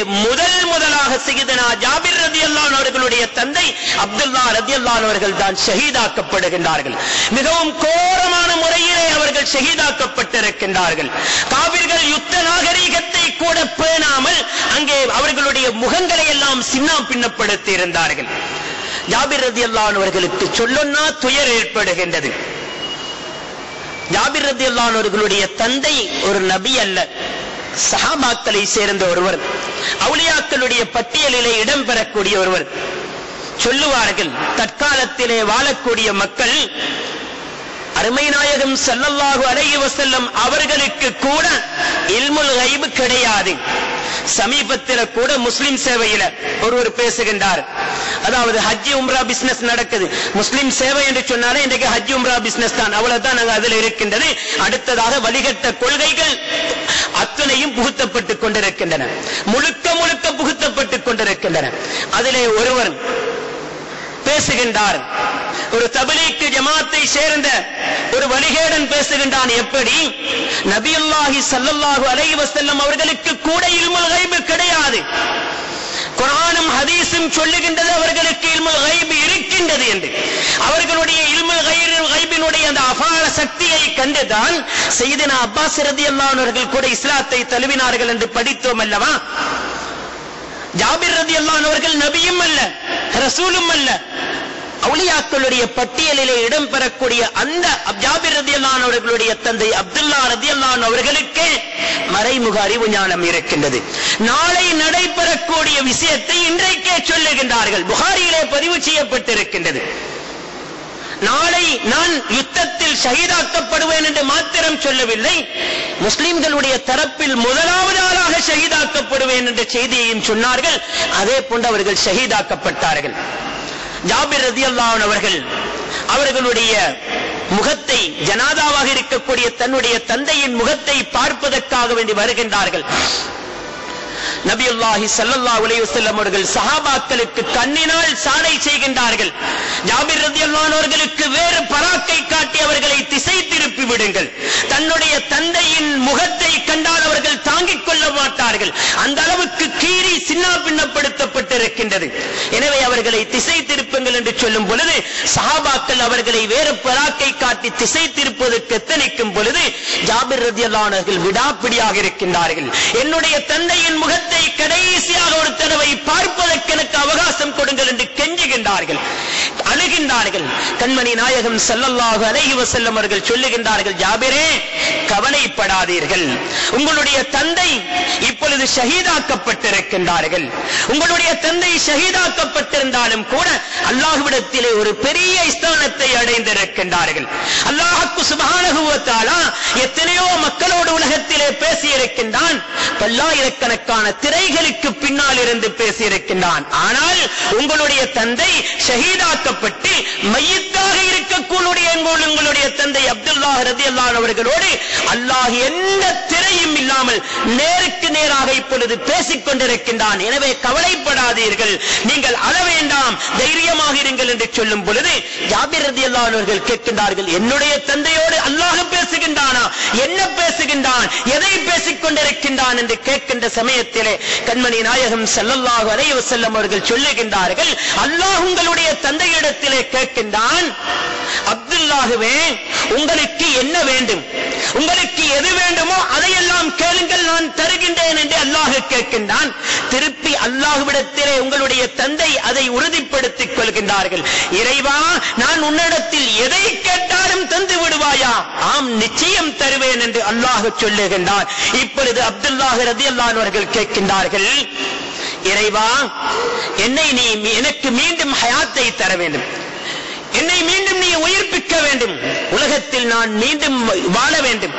முதலாக சையதுனா ஜாபிர் ரலியல்லாஹு அன்ஹு அவர்களுடைய தந்தை அப்துல்லா ரலியல்லாஹு அன்ஹு அவர்கள் தான் ஷஹீதாக்கப்படுகின்றார்கள். மிகவும் கோரமான முறையிலே அவர்கள் ஷஹீதாக்கப்பட்டிருக்கின்றார்கள். காபிர்கள் யுத்த நாகரீகத்தை கூட பேணாமல் அங்கே அவர்களுடைய முகங்களை எல்லாம் சின்ன பின்னப்படுத்தி இருந்தார்கள். ஜாபிர் ரலியல்லாஹு அன்ஹு அவர்களுக்கு சொல்லொன்னா துயர் ஏற்படுகின்றது. ஜாபிர் ரலியல்லாஹு அன்ஹு அவர்களுடைய தந்தை ஒரு நபி அல்ல, சஹாபாக்களை சேர்ந்த ஒருவர், அவுலியாக்களுடைய பட்டியலிலே இடம்பெறக்கூடிய ஒருவர். சொல்லுவார்கள், தற்காலத்திலே வாழக்கூடிய மக்கள் அருமை நாயகம் ஸல்லல்லாஹு அலைஹி வஸல்லம் அவர்களுக்கு கூட இல்முல் கைப் கிடையாது. சமீபத்தில் கூட முஸ்லிம் சேவையில ஒருவர் பேசுகின்றார். அதாவது ஹஜ் உம்ரா பிசினஸ் நடக்குது. முஸ்லிம் சேவை என்று சொன்னாலே இன்றைக்கு ஹஜ் உம்ரா பிசினஸ் தான், அவ்வளவுதான் அதில் இருக்கின்றது. அடுத்ததாக வழிகட்ட கொள்கைகள் அத்தனையும் புகுத்தப்பட்டுக் கொண்டிருக்கின்றன, முழுக்க புகுத்தப்பட்டுக் கொண்டிருக்கின்றன. அதிலே ஒருவர் பேசுகின்றார். ஒரு தப்லீக் ஜமாத்தை சேர்ந்த ஒரு வழிகேடன் பேசுகின்றான். எப்படி நபியுல்லாஹி ஸல்லல்லாஹு அலைஹி வஸல்லம் அவர்களுக்கு கூட இல்முல் கைப் கிடையாது. குர்ஆனும் ஹதீஸும் சொல்லுகின்றது அவர்களுக்கு இல்முல் கைப் இருக்கின்றது என்று. அவர்களுடைய இல்முல் கைபினுடைய அந்த அபார சக்தியை கண்டுதான் சையதுனா அப்பாஸ் ரலியல்லாஹு அன்ஹு அவர்கள் கூட இஸ்லாத்தை தழுவினார்கள் என்று படித்தோம் அல்லவா? ஜாபிர் ரலியல்லாஹு அன்ஹு அவர்கள் நபியும் அல்ல, ரசூலும் அல்ல. அவுலியாக்களுடைய பட்டியலிலே இடம்பெறக்கூடிய அந்த ஜாபிர் ரலியல்லாஹு அன்ஹு அவர்களுடைய தந்தை அப்துல்லா ரலியல்லாஹு அன்ஹு அவர்களுக்கு மறைமுக அறிவு ஞானம் இருக்கின்றது. நாளை நடைபெறக்கூடிய விஷயத்தை இன்றைக்கே சொல்லுகின்றார்கள். புகாரியிலே பதிவு செய்யப்பட்டிருக்கின்றது. நாளை நான் யுத்தத்தில் ஷஹீதாக்கப்படுவேன் என்று மாத்திரம் சொல்லவில்லை, முஸ்லிம்களுடைய தரப்பில் முதலாவது ஆளாக ஷஹீதாக்கப்படுவேன் என்ற செய்தியையும் சொன்னார்கள். அதே போன்று அவர்கள் ஷஹீதாக்கப்பட்டார்கள். ஜாபிர் ரலியல்லாஹு அன்ஹு அவர்கள் அவர்களுடைய முகத்தை, ஜனாதாவாக இருக்கக்கூடிய தன்னுடைய தந்தையின் முகத்தை பார்ப்பதற்காக வேண்டி வருகின்றார்கள். நபியுல்லாஹி ஸல்லல்லாஹு அலைஹி வஸல்லம் அவர்கள் சஹாபாக்களுக்கு கண்ணினால் சாடை செய்கின்றார்கள். ஜாபிர் ரலியல்லாஹு அன்ஹு அவர்களுக்கு வேறு பராக்கை காட்டி அவர்களை திசை திருப்பி விடுங்கள். தன்னுடைய தந்தையின் முகத்தை கண்டால் அவர்கள் தாங்கிக் கொள்ள மாட்டார்கள். அந்த அளவுக்கு கீறி சின்ன பின்னப்படுத்தப்பட்டிருக்கின்றது. எனவே அவர்களை திசை திருப்புங்கள் என்று சொல்லும் பொழுது சஹாபாக்கள் அவர்களை வேறு பராக்கை காட்டி திசை திருப்பதற்கு எத்தனைக்கும் பொழுது ஜாபிர் ரலியல்லாஹு அன்ஹு அவர்கள் விடாப்பிடியாக இருக்கின்றார்கள். என்னுடைய தந்தையின் முகத்தை கடைசியாக ஒரு தடவை பார்ப்பதற்கு எனக்கு அவகாசம் கொடுங்கள் என்று கெஞ்சுகின்றார்கள், அழுகின்றார்கள். கண்மணி நாயகம் ஸல்லல்லாஹு அலைஹி வஸல்லம் அவர்கள் சொல்லுகின்றார்கள், ஜாபிரே கவலைப்படாதீர்கள், உங்களுடைய தந்தை இப்பொழுது ஷஹீதாக்கப்பட்டிருக்கின்றார்கள். உங்களுடைய தந்தை ஷஹீதாக்கப்பட்டிருந்தாலும் கூட அல்லாஹ்விடத்திலே ஒரு பெரிய ஸ்தானத்தை அடைந்திருக்கின்றார்கள். அல்லாஹ் சுப்ஹானஹு வ தஆலா எத்தனையோ மக்களோடு உலகத்திலே பேசியிருக்கின்றான், பல்லாயிரக்கணக்கான திரைகளுக்கு பின்னால் இருந்து பேசியிருக்கின்றான். ஆனால் உங்களுடைய தந்தை ஷஹீதாக்கப்பட்டு மையத்தாக இருக்கக்கூடிய உங்களுடைய தந்தை அப்துல்லா ரலியல்லாஹு அன்ஹு அவர்களோடு அல்லாஹ் எந்த திரையும் இல்லாமல் நேருக்கு நேராக இப்பொழுது பேசிக் கொண்டிருக்கின்றான். எனவே கவலைப்படாதீர்கள், நீங்கள் அழ வேண்டாம், தைரியமாக இருங்கள் என்று சொல்லும் பொழுது ஜாபிர் ரலியல்லாஹு அன்ஹு அவர்கள் கேட்கின்றார்கள், என்னுடைய தந்தையோடு அல்லாஹ் பேசுகின்றானா? என்ன பேசுகின்றான்? எதை பேசிக் கொண்டிருக்கின்றான் என்று கேட்கின்ற சமயத்திலே கண்மணி நாயகம் ஸல்லல்லாஹு அலைஹி வஸல்லம் அவர்கள் சொல்லுகின்றார்கள், அல்லாஹ் உங்களுடைய தந்தையிடத்திலே கேட்கின்றான், அப்துல்லாஹ்வே உங்களுக்கு என்ன வேண்டும்? உங்களுக்கு எது வேண்டுமோ அதையெல்லாம் கேளுங்கள், நான் தருகின்றேன் என்று அல்லாஹ் கேட்கின்றான். திருப்பி அல்லாஹ்விடத்திலே உங்களுடைய தந்தை அதை உறுதிப்படுத்திக் கொள்கின்றார்கள், இறைவா நான் உன்னிடத்தில் எதை கேட்டாலும் தந்து விடுவாயா? ஆம், நிச்சயம் தருவேன் என்று அல்லாஹ் சொல்லுகின்றான். இப்பொழுது அப்துல்லாஹ் ரலியல்லாஹு அன்ஹு அவர்கள் கேட்கின்றார்கள், இறைவா என்னை நீ எனக்கு மீண்டும் ஹயாத்தை தர வேண்டும், என்னை மீண்டும் நீ உயிர்ப்பிக்க வேண்டும், உலகத்தில் நான் மீண்டும் வாழ வேண்டும்,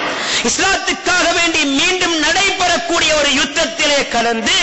இஸ்லாத்துக்காக வேண்டி மீண்டும் நடைபெறக்கூடிய ஒரு யுத்தத்திலே கலந்து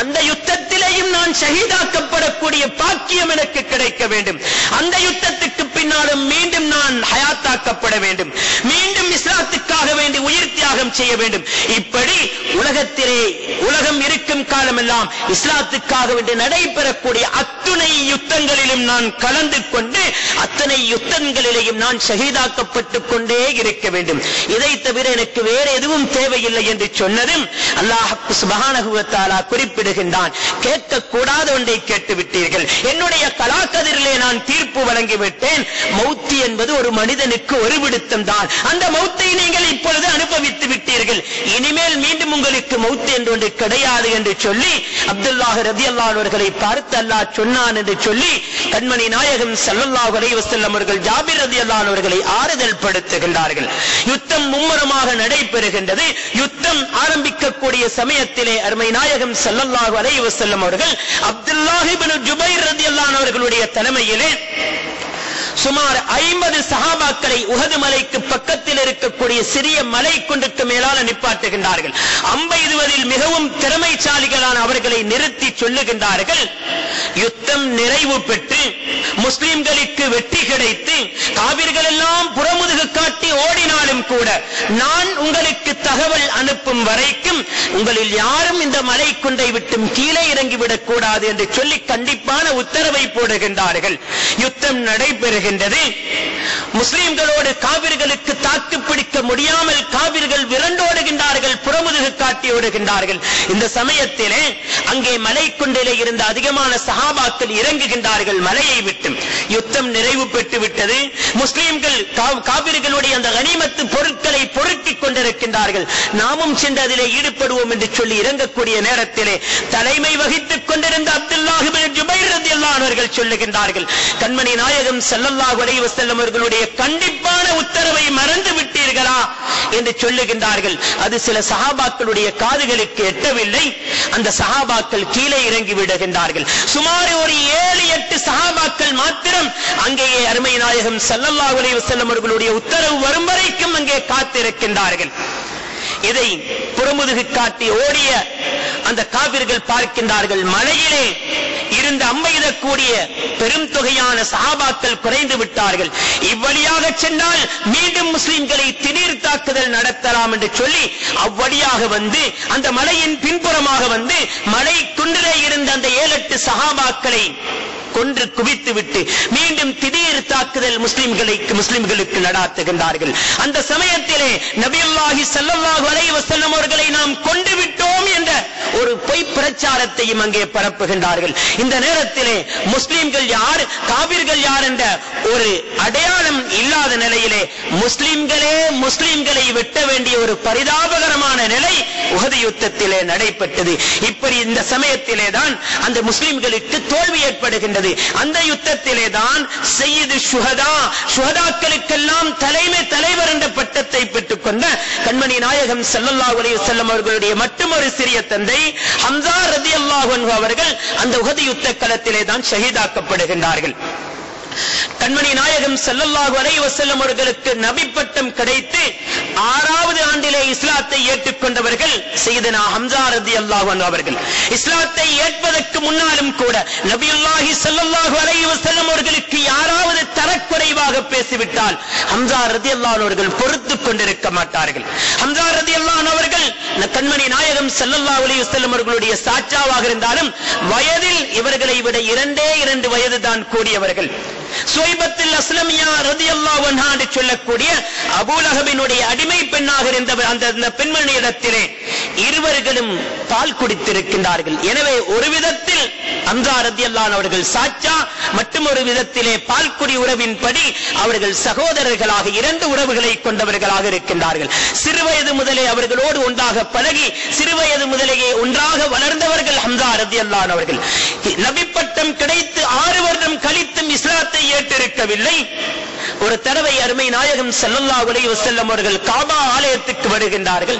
அந்த யுத்தத்திலேயும் நான் நான் ஷஹீதாக்கப்படக்கூடிய பாக்கியம் எனக்கு கிடைக்க வேண்டும். அந்த யுத்தத்துக்கு பின்னாலும் மீண்டும் நான் ஹயாத்தாக்கப்பட வேண்டும், மீண்டும் இஸ்லாத்துக்காக வேண்டி உயிர் தியாகம் செய்ய வேண்டும். இப்படி உலகத்திலே உலகம் இருக்கும் காலமெல்லாம் இஸ்லாத்துக்காக வேண்டி நடைபெறக்கூடிய அத்துணை யுத்தங்களிலும் நான் கலந்து கொண்டு அத்தனை யுத்தங்களிலேயும் நான் ஷஹீதாக்கப்பட்டுக் கொண்டே இருக்க வேண்டும். இதை தவிர எனக்கு வேற எதுவும் தேவையில்லை என்று சொன்னதும் அல்லாஹ் சுப்ஹானஹு வ தஆலா குறிப்பிடுகின்றான், கேட்கக்கூடாத ஒன்றை கேட்டுவிட்டீர்கள், என்னுடைய கலாக்கதிரிலே நான் தீர்ப்பு வழங்கிவிட்டேன். மௌத் என்பது ஒரு மனிதனுக்கு ஒரு விடுத்தம் தான். அந்த மௌத்தை நீங்கள் இப்பொழுது அனுபவித்து விட்டீர்கள், இனிமேல் மீண்டும் உங்களுக்கு மௌத் என்று ஒன்று கிடையாது என்று சொல்லி அப்துல்லாஹ் ரலியல்லாஹு அவர்களை பார்த்து அல்லாஹ் சொன்னான் என்று சொல்லி கண்மணி நாயகம் ஸல்லல்லாஹு அலைஹி வஸல்லம் அவர்கள் ஜாபிர் ரலியல்லாஹு அவர்களை ஆறுதல் படுத்துகின்றார்கள். யுத்தம் மும்முரமாக நடைபெறுகின்றது. யுத்தம் ஆரம்பிக்கக்கூடிய சமயத்திலே அருமை நாயகம் ஸல்லல்லாஹு அலைஹி வஸல்லம் அவர்கள் அப்துல்லாஹ் இப்னு ஜுபைர் ரலியல்லாஹு அவர்களுடைய தலைமையிலே சுமார் 50 சஹாபாக்களை உஹது மலைக்கு பக்கத்தில் இருக்கக்கூடிய சிறிய மலை குன்றுக்கு மேலால் நிப்பாட்டுகின்றார்கள். அம்பெய்துவதில் மிகவும் திறமைசாலிகளான அவர்களை நிறுத்தி சொல்லுகின்றார்கள், யுத்தம் நிறைவு பெற்று முஸ்லிம்களுக்கு வெற்றி கிடைத்து காபிர்கள் எல்லாம் புறமுதுகு காட்டி ஓடினாலும் கூட நான் உங்களுக்கு தகவல் அனுப்பும் வரைக்கும் உங்களில் யாரும் இந்த மலை குன்றை விட்டும் கீழே இறங்கிவிடக் கூடாது என்று சொல்லி கண்டிப்பான உத்தரவை போடுகின்றார்கள். யுத்தம் நடைபெறுகின்றது. முஸ்லிம்களோடு காபிர்களுக்கு தாக்கு பிடிக்க முடியாமல் காபிர்கள் விரண்டோடுகின்றார்கள், புறமுதுகு காட்டி ஓடுகின்றார்கள். இந்த சமயத்திலே அங்கே மலைக்குண்டிலே இருந்த அதிகமான சஹாபாக்கள் இறங்குகின்றார்கள் மலையை விட்டு. யுத்தம் நிறைவு பெற்று விட்டது. முஸ்லிம்கள் காபிர்களுடைய அந்த கனிமத்து பொருட்களை பொறுக்கிக் கொண்டிருக்கின்றார்கள். நாமும் சென்று அதிலே ஈடுபடுவோம் என்று சொல்லி இறங்கக்கூடிய நேரத்திலே தலைமை வகித்துக் கொண்டிருந்த அப்துல்லாஹ் இப்னு ஜுபைர் ரலியல்லாஹு அவர்கள் சொல்லுகின்றார்கள், கண்மணி நாயகம் ஸல்லல்லாஹு அலைஹி வஸல்லம் அவர்களுடைய கண்டிப்பான உத்தரவை மறந்து விட்டீர்களா என்று சொல்லுகின்றார்கள். அது சில சஹாபாக்களுடைய காதுகளுக்கு எட்டவில்லை. அந்த சஹாபாக்கள் கீழே இறங்கி விடுகின்றார்கள். சுமார் ஒரு 7-8 சஹாபாக்கள் மாத்திரம் அங்கேயே அருமை நாயகம் ஸல்லல்லாஹு அலைஹி வஸல்லம் அவர்களுடைய உத்தரவு வரும் வரைக்கும் அங்கே காத்திருக்கின்றார்கள். இதை புறமுதுகு காட்டி ஓடிய அந்த காபிர்கள் பார்க்கின்றார்கள், மலையிலே இருந்த அம்பெய்தக்கூடிய பெரும் தொகையான சஹாபாக்கள் குறைந்து விட்டார்கள். இவ்வழியாக சென்றால் மீண்டும் முஸ்லிம்களை திடீர் தாக்குதல் நடத்தலாம் என்று சொல்லி அவ்வழியாக வந்து அந்த மலையின் பின்புறமாக வந்து மலை குன்றிலே இருந்த அந்த 7-8 சஹாபாக்களை கொன்று குவித்து விட்டு மீண்டும் திடீர் தாக்குதல் முஸ்லிம்களுக்கு நடாத்துகின்றார்கள். அந்த சமயத்திலே நபியுல்லாஹி ஸல்லல்லாஹு அலைஹி வஸல்லம் அவர்களை நாம் கொண்டு விட்டோம் என்ற ஒரு பொய் பிரச்சாரத்தையும் அங்கே பரப்புகின்றார்கள். இந்த நேரத்திலே முஸ்லிம்கள் யார் காபிர்கள் யார் என்ற ஒரு அடையாளம் இல்லாத நிலையிலே முஸ்லிம்களை வெட்ட வேண்டிய ஒரு பரிதாபகரமான நிலை உஹது யுத்தத்திலே நடைபெற்றது. இப்படி இந்த சமயத்திலே தான் அந்த முஸ்லிம்களுக்கு தோல்வி ஏற்படுகின்றது. அந்த யுத்தத்திலே தான் சையீது ஷுஹதாக்களுக்கெல்லாம் தலைவர் என்ற பட்டத்தை பெற்றுக் கொண்ட கண்மணி நாயகம் ஸல்லல்லாஹு அலைஹி வஸல்லம் அவர்களுடைய மற்றொரு சிறிய தந்தை ஹம்ஸா ரலியல்லாஹு அன்ஹு அவர்கள் அந்த உஹது யுத்த களத்திலே தான் ஷஹீதாக்கப்படுகின்றார்கள். கண்மணி நாயகம் ஸல்லல்லாஹு அலைஹி வஸல்லம் அவர்களுக்கு நபி பட்டம் கிடைத்து 6வது ஆண்டிலே இஸ்லாத்தை ஏற்றுக்கொண்டவர்கள் சையதுனா ஹம்ஸா ரலியல்லாஹு அன்ஹு அவர்கள். இஸ்லாத்தை ஏற்பதற்கு முன்னாலும் கூட நபியுல்லாஹி ஸல்லல்லாஹு அலைஹி வஸல்லம் அவர்களுக்கு யாராவது தரக்குறைவாக பேசிவிட்டால் ஹம்ஸா ரலியல்லாஹு அன்ஹு அவர்கள் பொறுத்துக் கொண்டிருக்க மாட்டார்கள். ஹம்ஸா ரலியல்லாஹு அன்ஹு அவர்கள் கண்மணி நாயகம் ஸல்லல்லாஹு அலைஹி வஸல்லம் அவர்களுடைய சாட்சாவாக இருந்தாலும் வயதில் இவர்களை விட 2 வயது தான் கூடியவர்கள். சுவைபத்துல் அஸ்லமியா ரலியல்லாஹு அன்ஹா என்று சொல்லக்கூடிய அபூ லஹபினுடைய அடிமை பெண்ணாக இருந்த அந்த பெண்மணியிடத்திலே இருவர்களும் பால் குடித்திருக்கின்றார்கள். எனவே ஒரு விதத்தில் ஹம்ஸா ரலியல்லாஹு அன்ஹு அவர்கள் சாச்சா, மற்றும் ஒரு விதத்திலே பால்குடி உறவின்படி அவர்கள் சகோதரர்களாக 2 உறவுகளை கொண்டவர்களாக இருக்கின்றார்கள். சிறுவயது முதலே அவர்களோடு ஒன்றாக பழகி சிறுவயது முதலேயே ஒன்றாக வளர்ந்தவர்கள் ஹம்ஸா ரலியல்லாஹு அன்ஹு அவர்கள். நபி பட்டம் கிடைத்து 6 வருடம் கழித்தும் இஸ்லாத்தை ஏற்றிருக்கவில்லை. ஒரு தடவை அருமை நாயகம் ஸல்லல்லாஹு அலைஹி வஸல்லம் அவர்கள் காபா ஆலயத்துக்கு வருகின்றார்கள்.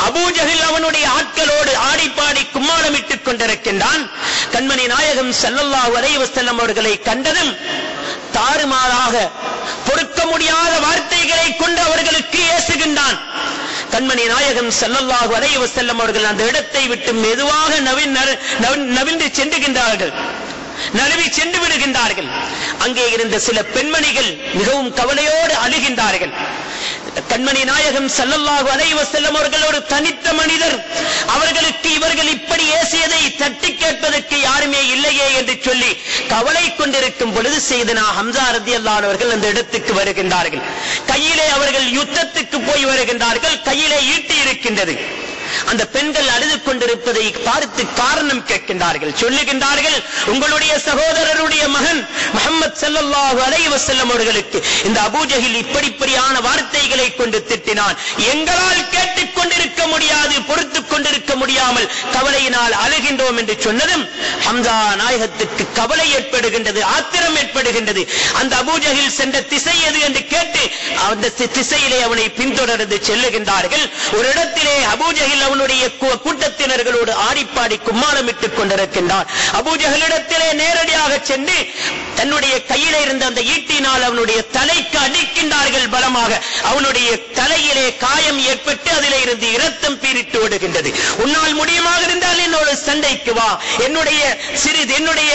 அபூ ஜஹல் அவனுடைய ஆட்களோடு ஆடிப்பாடி கும்மாளமிட்டுக் கொண்டிருக்கின்றான். கண்மணி நாயகம் ஸல்லல்லாஹு அலைஹி வஸல்லம் அவர்களை கண்டதும் தாறுமாறாக பொறுக்க முடியாத வார்த்தைகளை கொண்டு அவர்களுக்கு ஏசுகின்றான். கண்மணி நாயகம் ஸல்லல்லாஹு அலைஹி வஸல்லம் அவர்கள் அந்த இடத்தை விட்டு மெதுவாக நவிந்து சென்றுகின்றார்கள், நழுவி சென்று விடுகின்றார்கள். அங்கே இருந்த சில பெண்மணிகள் மிகவும் கவலையோடு அழுகின்றார்கள். கண்மணி நாயகம் ஸல்லல்லாஹு அலைஹி வஸல்லம் அவர்கள் ஒரு தனித்த மனிதர், அவர்களுக்கு இவர்கள் இப்படி ஏசியதை தட்டி கேட்பதற்கு யாருமே இல்லையே என்று சொல்லி கவலை கொண்டிருக்கும் பொழுது சையதுனா ஹம்ஸா ரலியல்லாஹு அன்ஹு அவர்கள் அந்த இடத்துக்கு வருகின்றார்கள். கையிலே அவர்கள் யுத்தத்துக்கு போய் வருகின்றார்கள், கையிலே ஈட்டி இருக்கின்றது. அந்த பெண்கள் அழுது கொண்டிருப்பதை பார்த்து காரணம் கேட்கின்றார்கள். சொல்லுகின்றார்கள், உங்களுடைய சகோதரருடைய மகன் முஹம்மது ஸல்லல்லாஹு அலைஹி வஸல்லம் அவர்களுக்கு இந்த அபூஜஹில் இப்படிப்படியான வார்த்தைகளை கொண்டு திட்டினான். எங்களால் கேட்டுக் கொண்டிருக்க முடியாது, பொறுத்துக் கொண்டிருக்க முடியாமல் கவலையினால் அழுகின்றோம் என்று சொன்னதும் ஹம்ஸா நாயகத்துக்கு கவலை ஏற்படுகின்றது, ஆத்திரம் ஏற்படுகின்றது. அந்த அபூஜஹில் சென்ற திசை எது என்று கேட்டு அந்த திசையிலே அவனை பின்தொடர்ந்து செல்லுகின்றார்கள். ஒரு இடத்திலே அபூஜஹில் அவனுடைய கூட்டத்தினர்களோடு ஆடிப்பாடி கும்மாளமிட்டுக் கொண்டிருக்கின்றான். அபூஜஹலிடத்திலே நேரடியாக சென்று தன்னுடைய கையிலே இருந்த அந்த ஈட்டினால் அவனுடைய தலைக்கு அடிக்கின்றார்கள் பலமாக. அவனுடைய தலையிலே காயம் ஏற்பட்டு அதிலே இருந்து இரத்தம் பீரிட்டு ஓடுகின்றது. உன்னால் முடியுமாக இருந்தால் என்னோட சண்டைக்கு வா, என்னுடைய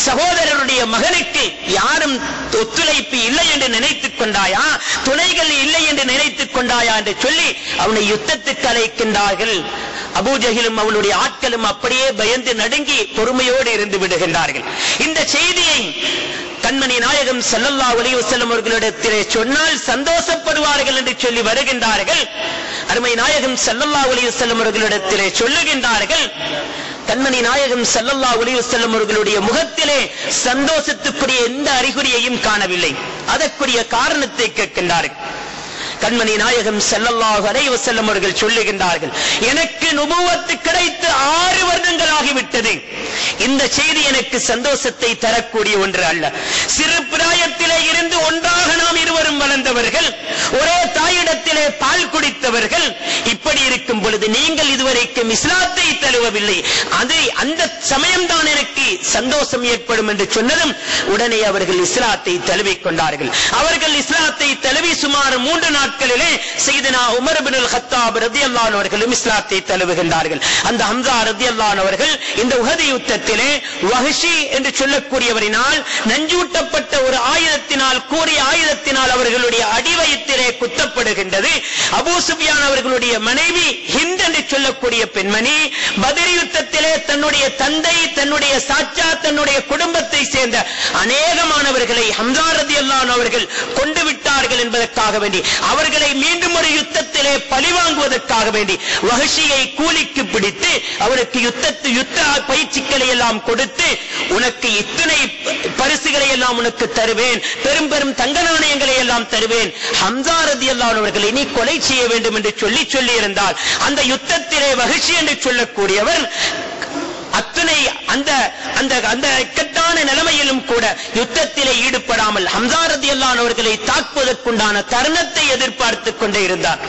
சகோதரருடைய மகனுக்கு யாரும் ஒத்துழைப்பு இல்லை என்று நினைத்துக் கொண்டாயா, துணைகள் இல்லை என்று நினைத்துக் கொண்டாயா என்று சொல்லி அவனை யுத்தத்துக்கு அழைக்கின்றார்கள். அபூஜஹிலும் அவனுடைய ஆட்களும் அப்படியே பயந்து நடுங்கி பொறுமையோடு இருந்து விடுகின்றார்கள். இந்த செய்தியை கண்மணி நாயகம் ஸல்லல்லாஹு அலைஹி வஸல்லம் அவர்களிடத்திலே சொன்னால் சந்தோஷப்படுவார்கள் என்று சொல்லி வருகின்றார்கள். அருமை நாயகம் ஸல்லல்லாஹு அலைஹி வஸல்லம் அவர்களிடத்திலே சொல்லுகின்றார்கள். கண்மணி நாயகம் ஸல்லல்லாஹு அலைஹி வஸல்லம் அவர்களுடைய முகத்திலே சந்தோஷத்துக்குரிய எந்த அறிகுறியையும் காணவில்லை. அதற்குரிய காரணத்தை கேட்கின்றார்கள். கண்மணி நாயகம் ஸல்லல்லாஹு அலைஹி வஸல்லம் அவர்கள் சொல்லுகின்றார்கள், எனக்கு நுபுவத்து கிடைத்து 6 வருடங்கள் ஆகிவிட்டது. இந்த செய்தி எனக்கு சந்தோஷத்தை தரக்கூடிய ஒன்று அல்ல. சிறு பிராயத்திலே இருந்து ஒன்றாக நாம் இருவரும் வளர்ந்தவர்கள், ஒரே தாயிடத்திலே பால் குடித்தவர்கள். இப்படி இருக்கும் பொழுது நீங்கள் இதுவரைக்கும் இஸ்லாத்தை தழுவவில்லை, அது அந்த சமயம்தான் எனக்கு சந்தோஷம் ஏற்படும் என்று சொன்னதும் உடனே அவர்கள் இஸ்லாத்தை தழுவிக் கொண்டார்கள். அவர்கள் இஸ்லாத்தை தழுவி சுமார் 3 நாட்களிலே சையதுனா உமர் இப்னுல் கத்தாப் ரலியல்லாஹு அன்ஹு அவர்களும் இஸ்லாத்தை தழுவுகின்றார்கள். அந்த ஹம்ஸா ரலியல்லாஹு அன்ஹு அவர்கள் இந்த உஹது யுத்தத்திலே வஹ்ஷி என்று சொல்லக்கூடியவரினால் நஞ்சூட்டப்பட்ட ஒரு ஆயுதத்தினால், கூறிய ஆயுதத்தினால் அவர்களுடைய அடிவயிற்றிலே குத்தப்படுகின்றது. அபூ சுஃபியான் அவர்களுடைய மனைவி ஹிந்த் என்று சொல்லக்கூடிய பெண்மணி பத்ர் யுத்தத்திலே தன்னுடைய தந்தை, தன்னுடைய சாச்சா, தன்னுடைய குடும்பத்தை சேர்ந்த அநேகமானவர்களை ஹம்ஸா ரலியல்லாஹு அன்ஹு அவர்கள் கொண்டு விட்டார்கள் என்பதற்காக வேண்டி, அவர்களை மீண்டும் ஒரு யுத்தத்திலே பழிவாங்குவதற்காக வேண்டி வஹ்ஷியை கூலிக்கு பிடித்து அவருக்கு யுத்த பயிற்சிகளை எல்லாம் கொடுத்து, உனக்கு இத்தனை பரிசுகளை எல்லாம் உனக்கு தருவேன், பெரும் பெரும் தங்க நாணயங்களை எல்லாம் தருவேன், ஹம்ஸா ரலியல்லாஹு அன்ஹு அவர்களை நீ கொலை செய்ய வேண்டும் என்று சொல்லி இருந்தால் அந்த யுத்தத்திலே வஹ்ஷி என்று சொல்லக்கூடியவர் அத்தனை அந்த இக்கட்டான நிலைமையிலும் கூட யுத்தத்திலே ஈடுபடாமல் ஹம்ஸா ரலியல்லாஹு அன்ஹு அவர்களை தாக்குவதற்குண்டான தருணத்தை எதிர்பார்த்துக் கொண்டே இருந்தார்.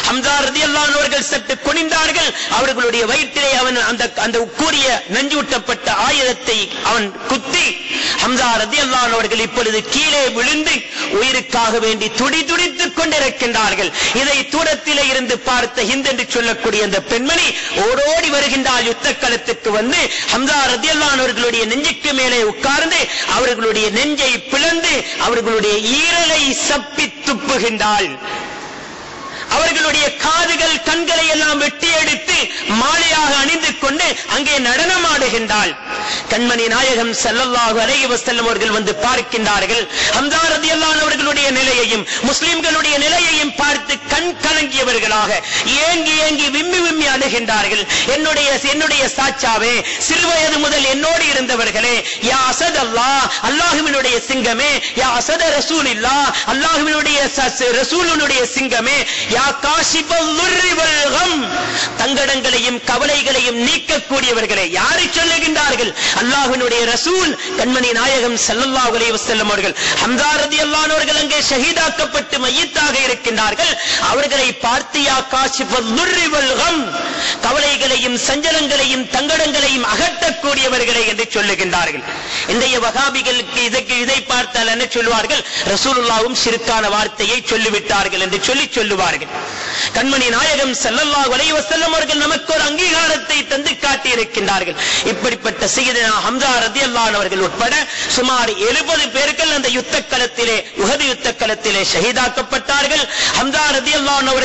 ஹம்ஸா ரலியல்லாஹு அன்ஹு அவர்கள் சற்று குனிந்தார்கள். அவர்களுடைய வயிற்றிலே அவன் அந்த கூறிய நஞ்சூட்டப்பட்ட ஆயுதத்தை அவன் குத்தி ஹம்ஸா ரலியல்லாஹு அன்ஹு அவர்கள் இப்பொழுது கீழே விழுந்து உயிருக்காக வேண்டி துடித்துக் கொண்டிருக்கின்றார்கள். இதை தூரத்திலே இருந்து பார்த்த ஹிந்த் என்று சொல்லக்கூடிய அந்த பெண்மணி ஓடோடி வருகின்றால் யுத்த களத்துக்கு வந்து ஹம்ஸா ரலியல்லாஹு அன்ஹு அவர்களுடைய நெஞ்சுக்கு மேலே உட்கார்ந்து அவர்களுடைய நெஞ்சை பிளந்து அவர்களுடைய ஈரலை சப்பி துப்புகின்றாள். அவர்களுடைய காதுகள், கண்களை எல்லாம் வெட்டி எடுத்து மாலையாக அணிந்து கொண்டு அங்கே நடனமாடுகின்றாள். கண்மணி நாயகம் ஸல்லல்லாஹு அலைஹி வஸல்லம் அவர்கள் வந்து பார்க்கின்றார்கள். ஹம்ஸா ரலியல்லாஹு அன்ஹு அவர்களுடைய நிலையையும் முஸ்லிம்களுடைய நிலையையும் பார்த்து கண் கலங்கியவர்களாக ஏங்கி விம்மி அழுகின்றார்கள். என்னுடைய சாச்சாவே, சிறுவயது முதல் என்னோடு இருந்தவர்களே, யா அஸத் அல்லாஹ், அல்லாஹ்வினுடைய சிங்கமே, யா அஸத் ரசூலில்லாஹ், அல்லாஹ்வினுடைய ரசூலுடைய சிங்கமே, யா காஷிபல் லுர்ரி வல் கம், தங்கடங்களையும் கவலைகளையும் நீக்கக்கூடியவர்களே. யாரை சொல்லுகின்றார்கள்? அல்லாஹ்வினுடைய ரசூல் கண்மணி நாயகம் ஸல்லல்லாஹு அலைஹி வஸல்லம் அவர்கள். ஹம்ஸா ரலியல்லாஹு அன்ஹு அவர்கள் அங்கே ஷஹீதாக்கப்பட்டு மய்யித்தாக இருக்கின்றார்கள். அவர்களை பார்த்து யா காஷிபல் லுர்ரி வல் கம், கவலைகளையும் சஞ்சலங்களையும் தங்கடங்களையும் அகற்றக்கூடியவர்களே என்று சொல்லுகின்றார்கள். இன்றைய வஹாபிகளுக்கு இதை பார்த்தால் என்ன சொல்வார்கள்? ரசூலுல்லாஹ்வும் ஷிர்கான வார்த்தையை சொல்லிவிட்டார்கள் என்று சொல்லுவார்கள். கண்மணி நாயகம் ஸல்லல்லாஹு அலைஹி வஸல்லம் அவர்கள் நமக்கு ஒரு அங்கீகாரத்தை தந்து காட்டி இருக்கின்றார்கள். இப்படிப்பட்ட சய்யிதுனா ஹம்ஸா ரலியல்லாஹு அன்ஹு அவர்கள் உட்பட சுமார் 70 பேர்கள் அந்த யுத்த களத்திலே, உஹது யுத்த களத்திலே ஷஹீதாக்கப்பட்டார்கள். ஹம்ஸா ரலியல்லாஹு அன்ஹு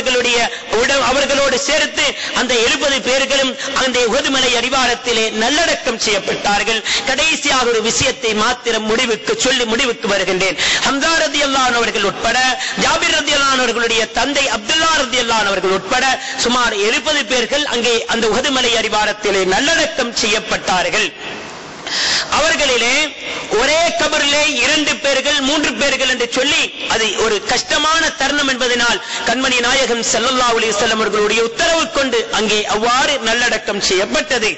அவர்களோடு சேர்த்து அந்த 70 பேர்களும் அந்த உஹது மலை அடிவாரத்திலே நல்லடக்கம் செய்யப்பட்டார்கள். கடைசியாக ஒரு விஷயத்தை மாத்திரம் முடிவுக்கு வருகின்றேன். ஹம்ஸா ரலியல்லாஹு அன்ஹு அவர்கள் உட்பட ஜாபிர் ரலியல்லாஹு அன்ஹு அவர்களுடைய தந்தை அப்துல்லா ரலியல்லாஹு அன்ஹு அவர்கள் உட்பட சுமார் 70 பேர்கள் அங்கே அந்த உஹது மலை அடிவாரத்திலே நல்லடக்கம் செய்யப்பட்டார்கள். அவர்களிலே ஒரே கபரிலே 2 பேர்கள் 3 பேர்கள் என்று சொல்லி அது ஒரு கஷ்டமான தருணம் என்பதனால் கண்மணி நாயகம் ஸல்லல்லாஹு அலைஹி வஸல்லம் அவர்களுடைய உத்தரவு கொண்டு அங்கே அவ்வாறு நல்லடக்கம் செய்யப்பட்டது.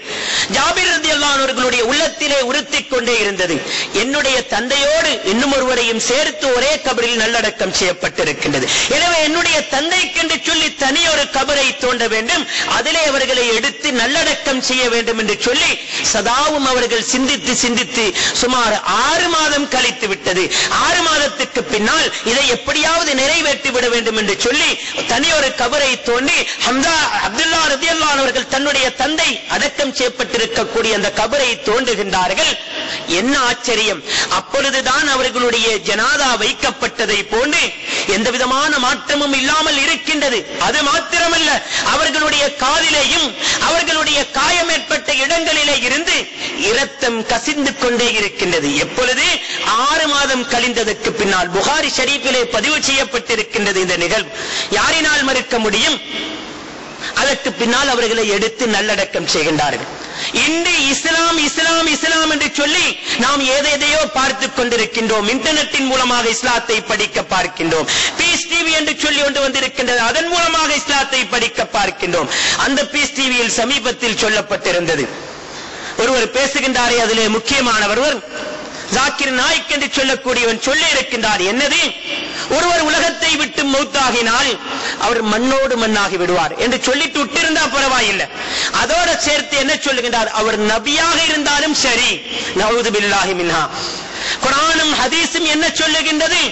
ஜாபிர் ரலியல்லாஹு அன்ஹு அவர்களுடைய உள்ளத்திலே உறுத்திக் கொண்டே இருந்தது, என்னுடைய தந்தையோடு இன்னும் ஒருவரையும் சேர்த்து ஒரே கபரில் நல்லடக்கம் செய்யப்பட்டிருக்கின்றது. எனவே என்னுடைய தந்தைக்கென்று சொல்லி தனியொரு கபரை தோண்ட வேண்டும், அதிலே அவர்களை எடுத்து நல்லடக்கம் செய்ய வேண்டும் என்று சொல்லி சதாவும் அவர்கள் சிந்தித்து சுமார் 6 மாதம் கழித்து விட்டது. 6 மாதத்துக்கு பின்னால் இதை எப்படியாவது நிறைவேற்றி விட வேண்டும் என்று சொல்லி தனியொரு கபரை தோண்டி அப்துல்லா ரலியல்லாஹு அன்ஹு அவர்கள் தன்னுடைய தந்தை அடக்கம் செய்யப்பட்டிருக்கக்கூடிய அந்த கபரை தோண்டுகின்றார்கள். என்ன ஆச்சரியம்! அப்பொழுதுதான் அவர்களுடைய ஜனாதா வைக்கப்பட்டதை போன்று எந்த விதமான மாற்றமும் இல்லாமல் இருக்கின்றது. அது மாத்திரமல்ல, அவர்களுடைய காலிலேயும் அவர்களுடைய காயம் ஏற்பட்ட இடங்களிலே இருந்து இரத்தம் கசிந்து கொண்டே இருக்கின்றது. எப்பொழுது 6 மாதம் கழிந்ததற்கு பின்னால் புகாரி ஷரீஃபிலே பதிவு செய்யப்பட்டிருக்கின்றது இந்த நிகழ்வு. யாரினால் மறுக்க முடியும்? அதற்கு பின்னால் அவர்களை எடுத்து நல்லடக்கம் செய்கின்றார்கள். இன்று இஸ்லாம் இஸ்லாம் இஸ்லாம் என்று சொல்லி நாம் ஏதேதையோ பார்த்துக் கொண்டிருக்கின்றோம். இன்டர்நெட்டின் மூலமாக இஸ்லாத்தை படிக்க பார்க்கின்றோம். பீஸ் டிவி என்று சொல்லி ஒன்று வந்திருக்கின்றது, அதன் மூலமாக இஸ்லாத்தை படிக்க பார்க்கின்றோம். அந்த பீஸ் டிவியில் சமீபத்தில் சொல்லப்பட்டிருந்தது, ஒருவர் பேசுகின்றாரே, அதிலே முக்கியமானவர் ஜாக்கிர் நாயிக் என்று சொல்லக்கூடியவன் சொல்லி இருக்கின்றார். என்னது? ஒருவர் உலகத்தை விட்டு மௌத்தாகினால் அவர் மண்ணோடு மண்ணாகி விடுவார் என்று சொல்லிட்டு விட்டிருந்தா பரவாயில்லை. அதோட சேர்த்து என்ன சொல்லுகின்றார்? அவர் நபியாக இருந்தாலும் சரி. நஊது பில்லாஹி மின்ஹா. குர்ஆனும் ஹதீஸும் என்ன சொல்லுகின்றது?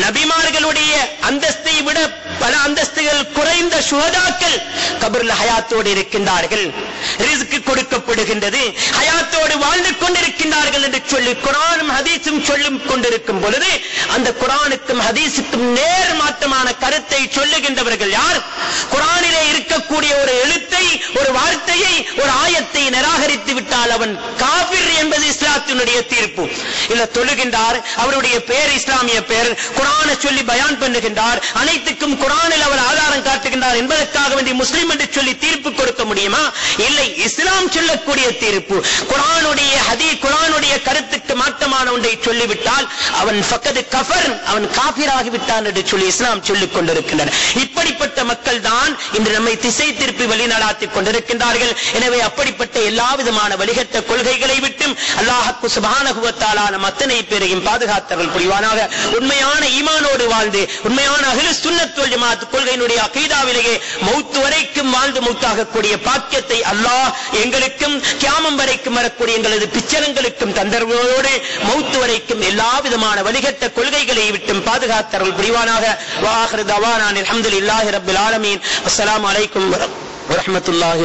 நபிமார்களுடைய அந்தஸ்தை விட பல அந்தஸ்துகள் குறைந்த சுஹதாக்கள் கபர்ல ஹயாத்தோடு இருக்கின்றார்கள், ரிஸ்க் கொடுக்கப்படுகின்றது, ஹயாத்தோடு வாழ்ந்து கொண்டிருக்கின்றார்கள் என்று சொல்லி குர்ஆனும் ஹதீஸும் சொல்லிக் கொண்டிருக்கும் பொழுது அந்த குர்ஆனுக்கும் ஹதீஸுக்கும் நேர் மாற்றமான கருத்தை சொல்லுகின்றவர்கள் யார்? குர்ஆனிலே இருக்கக்கூடிய ஒரு எழுத்தை, ஒரு வார்த்தையை, ஒரு ஆயத்தை நிராகரித்து விட்டால் அவன் காஃபிர் என்பது இஸ்லாத்தினுடைய தீர்ப்பு. இல்ல தொழுகின்றார், அவருடைய பெயர் இஸ்லாமிய பெயர், குர்ஆனை சொல்லி பயான் பண்ணுகின்றார், அனைத்துக்கும் குர்ஆனில் அவர் ஆதாரம் காட்டுகின்றார் என்பதற்காக வேண்டி முஸ்லிம் என்று சொல்லி தீர்ப்பு கொடுக்க முடியுமா? இல்லை. இஸ்லாம் சொல்லக்கூடிய தீர்ப்பு குர்ஆனுடைய கருத்துக்கு மாற்றமான ஒன்றை சொல்லிவிட்டால் அவன் ஃபக்கத் கஃபர், அவன் காஃபிராகி விட்டான் என்று சொல்லி இஸ்லாம் சொல்லிக் கொண்டிருக்கின்றனர். இப்படிப்பட்ட மக்கள் தான் இன்று நம்மை திசை திருப்பி வழிநடாத்திக் கொண்டிருக்கின்றார்கள். எனவே அப்படிப்பட்ட எல்லா விதமான வழிகட்ட கொள்கைகளை விட்டும் அல்லாஹ் சுப்ஹானஹு வ தஆலா நம் அத்தனை பேரையும் பாதுகாத்தவர்கள் புரிவானாக. உண்மையான ஈமானோடு வாழ்ந்து உண்மையான அஹ்லுஸ் சுன்னத் வல் ஜமாஅத் கொள்கையினுடைய அகீதாவிலேயே மௌத் வரைக்கும் வாழ்ந்து மௌத்தாகக்கூடிய பாக்கியத்தை அல்லாஹ் எங்களுக்கும் கியாமம் வரைக்கும் வரக்கூடிய எங்களது பிச்சலங்களுக்கும் தந்தர்வோடு மௌத் வரைக்கும் எல்லா விதமான வழிகட்ட கொள்கைகளை விட்டும் பாதுகாத்தவர்கள் புரிவானாக. வ ஆகிரு தவானா அல்ஹம்துலில்லாஹி ரப்பில் ஆலமீன். அஸ்ஸலாமு அலைக்கும் வ ரஹ்மத்துல்லாஹி